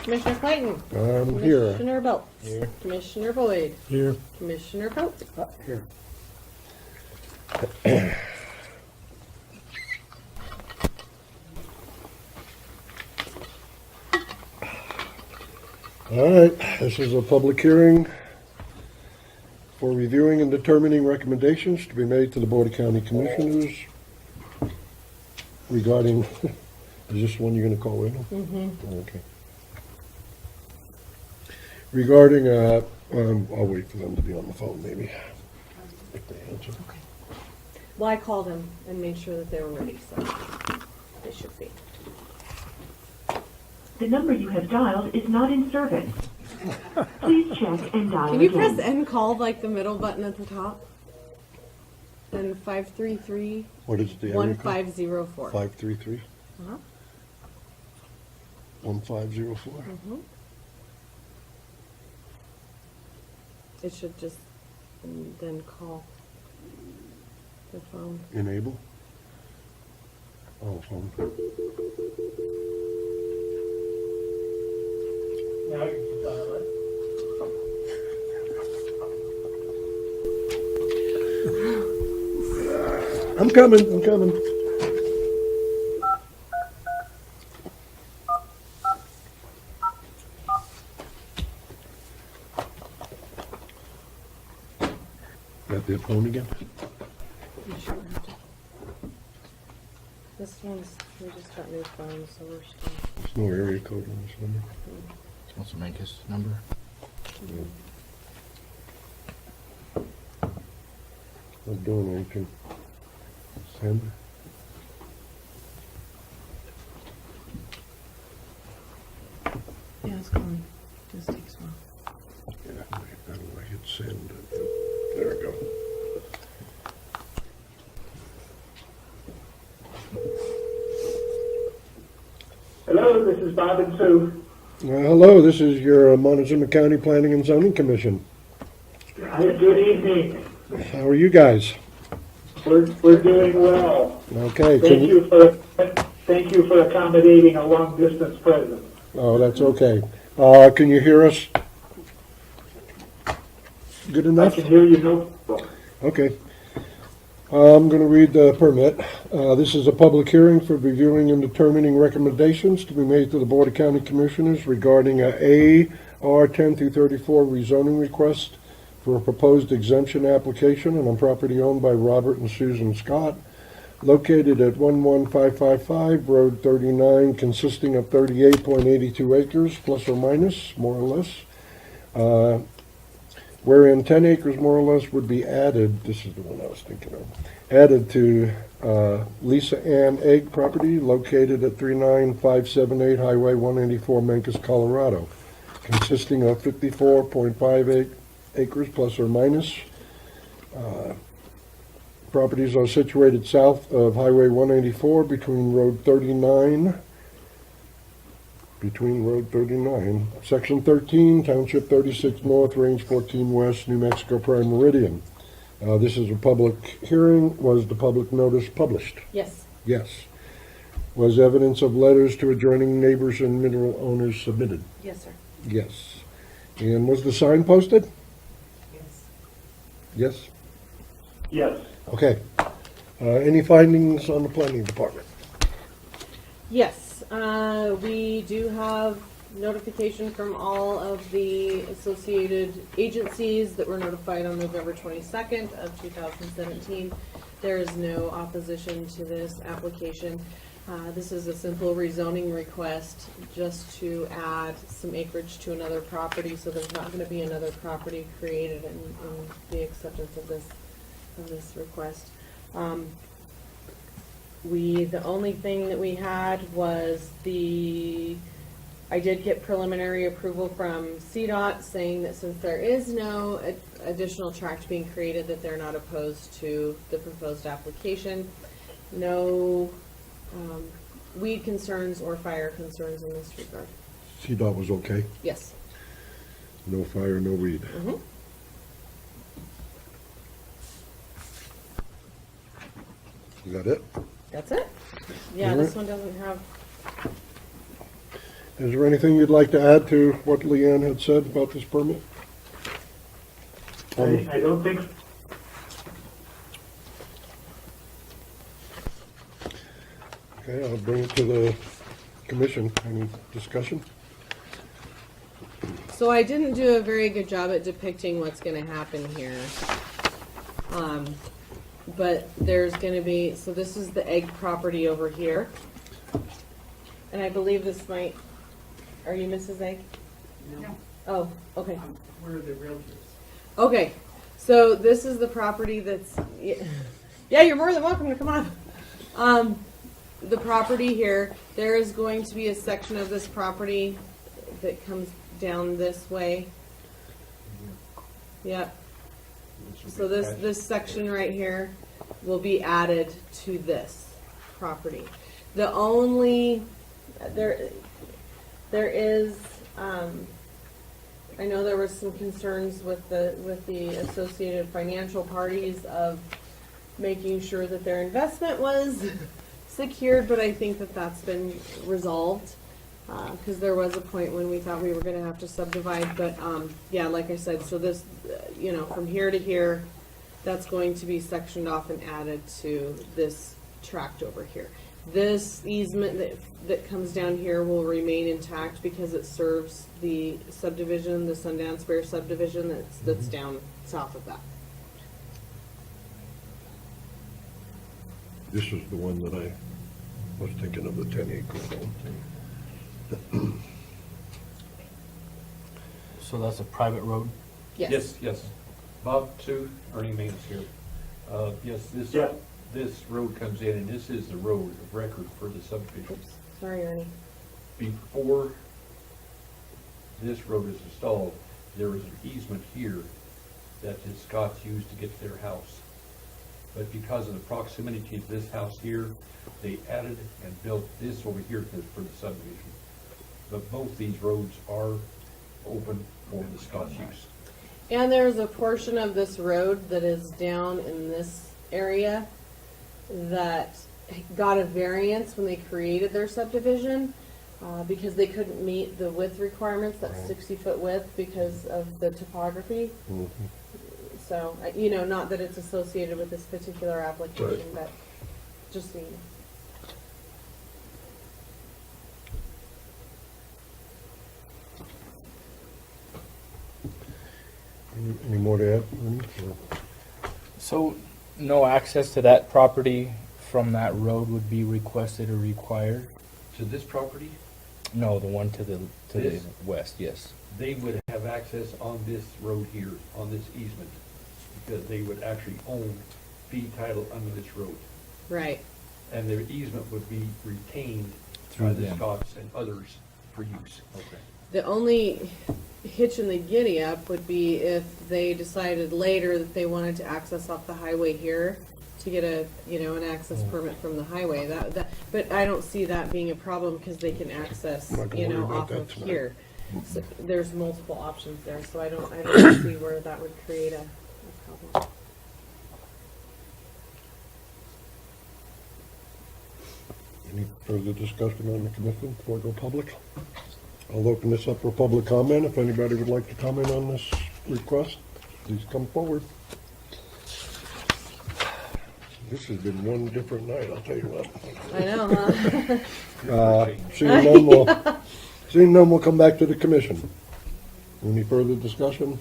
Commissioner Clayton? I'm here. Commissioner Belt? Here. Commissioner Boyd? Here. Commissioner Pope? Here. All right, this is a public hearing for reviewing and determining recommendations to be made to the Board of County Commissioners regarding Is this one you're gonna call in? Mm-hmm. Okay. Regarding, I'll wait for them to be on the phone, maybe, if they answer. Well, I called them and made sure that they were ready, so they should be. The number you have dialed is not in service. Please check and dial Can you again. press end call like the middle button at the top? Then 533 What is the area code? 1504. 533 Uh-huh. 1504? It should just then call the phone. Enable? Oh, phone. Now you can dial it. I'm coming. Got the phone again? You sure have to. This one's, we just got new phones, so we're still. There's no area code on this number. What's the Mancus number? Not doing anything. Send. Yeah, it's calling. Just takes a while. Yeah, I don't know, I hit send. There we go. Hello, this is Bob and Sue. Hello, this is your Montezuma County Planning and Zoning Commission. Good evening. How are you guys? We're doing well. Okay. Thank you for accommodating a long distance presence. Oh, that's okay. Can you hear us? Good I enough? can hear you no problem. Okay. I'm going to read the permit. This is a public hearing for reviewing and determining recommendations to be made to the Board of County Commissioners regarding a AR 10 through 34 rezoning request for a proposed exemption application on a property owned by Robert and Susan Scott, located at 11555 Road 39, consisting of 38.82 acres, plus or minus, more or less, wherein 10 acres more or less would be added, this is the one I was thinking of, added to Lisa Ann Egg property located at 39578 Highway 184, Mancos, Colorado, consisting of 54.58 acres plus or minus. Properties are situated south of Highway 184 between Road 39, Section 13, Township 36 North, Range 14 West, New Mexico Prime Meridian. This is a public hearing. Was the public notice published? Yes. Yes. Was evidence of letters to adjoining neighbors and mineral owners submitted? Yes, sir. Yes. And was the sign posted? Yes. Yes? Yes. Okay. Any findings on the planning department? Yes. We do have notification from all of the associated agencies that were notified on November 22nd of 2017. There is no opposition to this application. This is a simple rezoning request just to add some acreage to another property, so there's not going to be another property created in the acceptance of this request. The only thing that we had was I did get preliminary approval from CDOT saying that since there is no additional tract being created, that they're not opposed to the proposed application. No weed concerns or fire concerns in this regard. CDOT was okay? Yes. No fire, no weed. Mm-hmm. Is that it? That's it. Yeah, this one doesn't have. Is there anything you'd like to add to what Leanne had said about this permit? I don't think. Okay, I'll bring it to the commission. Any discussion? So I didn't do a very good job at depicting what's going to happen here. But there's going to be, so this is the egg property over here. And I believe this might, are you Mrs. Egg? No. Oh, okay. We're the realtors. Okay, so this is the property that's, yeah, you're more than welcome to come on. The property here, there is going to be a section of this property that comes down this way. Yep. So this section right here will be added to this property. The only, there is, I know there was some concerns with the associated financial parties of making sure that their investment was secured, but I think that that's been resolved. Because there was a point when we thought we were gonna have to subdivide, but, yeah, like I said, so this, from here to here, that's going to be sectioned off and added to this tract over here. This easement that comes down here will remain intact because it serves the subdivision, the Sundance Bear subdivision that's down south of that. This is the one that I was thinking of, the 10-acre one. So that's a private road? Yes. Bob, Sue, Ernie Maines here. Yes, this road comes in, and this is the road of record for the subdivision. Oops, sorry, Ernie. Before this road is installed, there was an easement here that the Scots used to get to their house. But because of the proximity to this house here, they added and built this over here for the subdivision. But both these roads are open for the Scots use. And there's a portion of this road that is down in this area that got a variance when they created their subdivision, because they couldn't meet the width requirements, that 60-foot width, because of the topography. So, not that it's associated with this particular application, but just so you know. Any more to add, Ernie? So no access to that property from that road would be requested or required? To this property, No, the one to the This? west, yes. they would have access on this road here, on this easement, because they would actually own fee title under this road. Right. And their easement would be retained by Through the them. Scots and others for use. Okay. The only hitch in the giddy up would be if they decided later that they wanted to access off the highway here to get an access permit from the highway. But I don't see that being a problem because they can access, I'm not gonna worry about off that of tonight. here. So there's multiple options there, so I don't see where that would create a problem. Any further discussion on the commission before we go public? I'll open this up for public comment. If anybody would like to comment on this request, please come forward. This has been one different night, I'll tell you what. I know, huh? Seeing none, we'll come back to the commission. Any further discussion?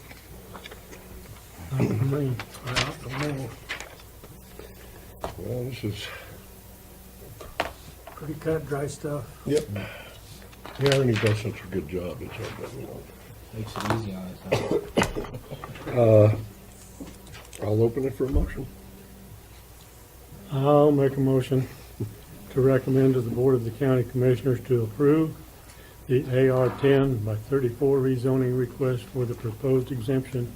Well, this is, Pretty cut, dry stuff. yep. Yeah, Ernie does such a good job, it's hard to, Makes it easy on us. I'll open it for a motion. I'll make a motion to recommend to the Board of the County Commissioners to approve the AR 10/34 rezoning request for the proposed exemption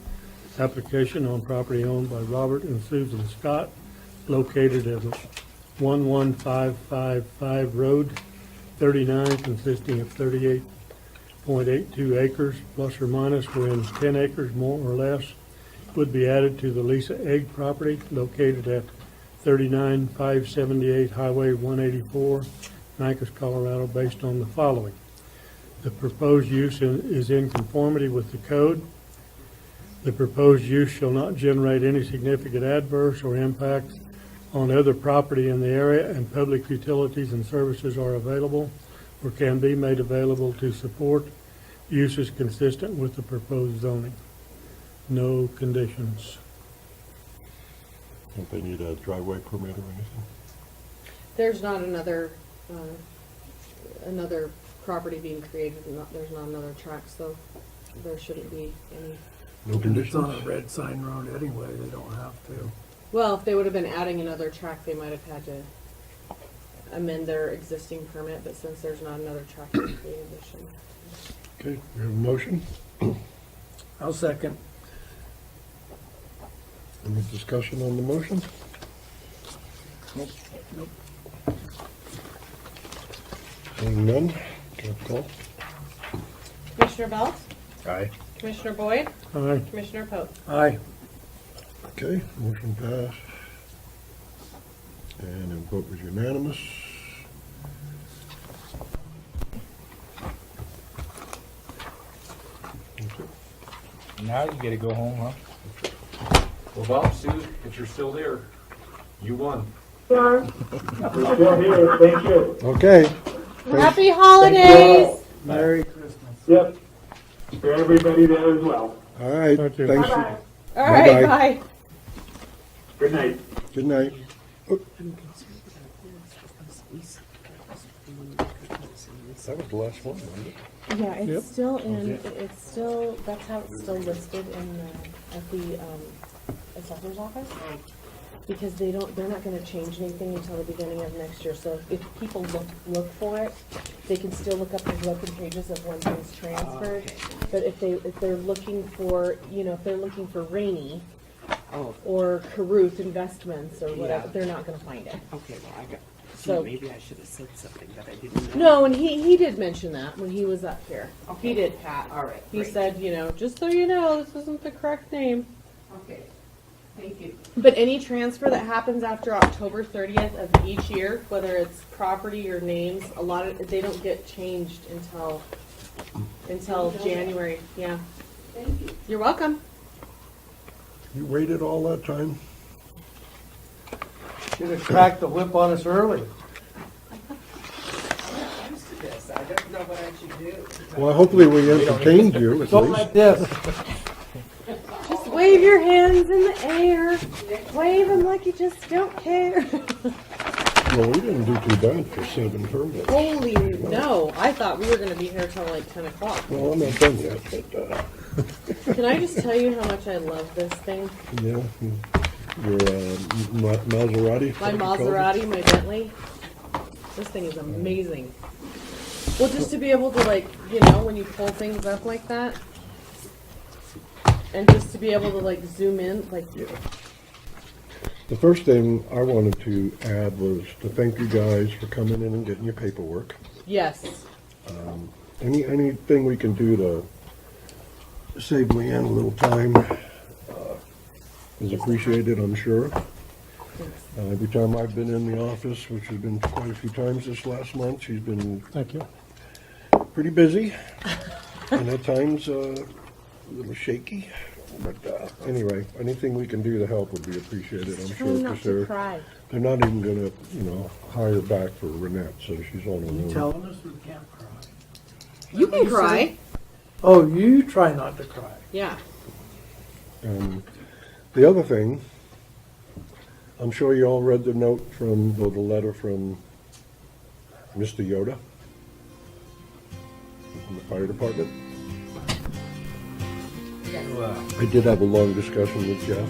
application on property owned by Robert and Susan Scott, located at 11555 Road 39, consisting of 38.82 acres plus or minus, wherein 10 acres more or less would be added to the Lisa Egg property located at 39578 Highway 184, Mancos, Colorado, based on the following. The proposed use is in conformity with the code. The proposed use shall not generate any significant adverse or impact on other property in the area, and public utilities and services are available or can be made available to support uses consistent with the proposed zoning. No conditions. Don't they need a driveway permit or anything? There's not another another property being created and there's not another track, so there shouldn't be any. No And it's on a conditions? red sign road anyway, they don't have to. Well, if they would have been adding another track, they might have had to amend their existing permit, but since there's not another track being created, they shouldn't. Okay, we have a motion. I'll second. Any discussion on the motion? Nope. Seeing none, can I call? Commissioner Belt, Aye. Commissioner Boyd, Aye. Commissioner Pope. Aye. Okay, motion passed. And the vote was unanimous. Okay. Now you get to go home, huh? Well, Bob, Sue, if you're still there, you won. We're still here, thank you. Okay, Happy holidays! Merry Christmas. Yep, for everybody there as well. all right, Thank you. thanks. Bye-bye. All right, Bye-bye. bye. Good night. Good night. That was the last one, wasn't it? Yeah, Yep. it's still in, it's still, that's how it's still listed in the, at the, assessor's office. Because they're not gonna change anything until the beginning of next year, so if people look for it, they can still look up the broken pages of when things transferred. But if they're looking for, if they're looking for Rainey, or Caruth Investments, or whatever, they're not gonna find it. Okay, well, I got, So- maybe I should have said something that I didn't No, know. and he did mention that when he was up here. He did, Pat. All right, He great. said, just so you know, this isn't the correct name. Okay, thank you. But any transfer that happens after October 30th of each year, whether it's property or names, they don't get changed until January. Yeah. Thank you. You're welcome. You waited all that time? Should have cracked the whip on us early. I'm not used to this. I don't know what I should do. Well, hopefully we entertained you at Don't least. like this. Just wave your hands in the air. Wave them like you just don't care. Well, we didn't do too bad for 7 permits. Holy no. I thought we were going to be here till like 10 o'clock. Well, I'm not done yet, but, Can I just tell you how much I love this thing? yeah, your Maserati? My Maserati, my Bentley. This thing is amazing. Well, just to be able to when you pull things up like that, and just to be able to zoom in, The first thing I wanted to add was to thank you guys for coming in and getting your paperwork. yes. Anything we can do to save Leanne a little time is appreciated, I'm sure. Every time I've been in the office, which has been quite a few times this last month, she's been Thank you. pretty busy and at times a little shaky. But anyway, anything we can do to help would be appreciated, I'm Try sure. not 'Cause to cry. they're not even gonna, hire back for Renette, so she's on her You own. telling us we can't cry? You can cry. Oh, you try not to cry. Yeah. The other thing, I'm sure you all read the note the letter from Mr. Yoda from the fire department. I did have a long discussion with Jeff.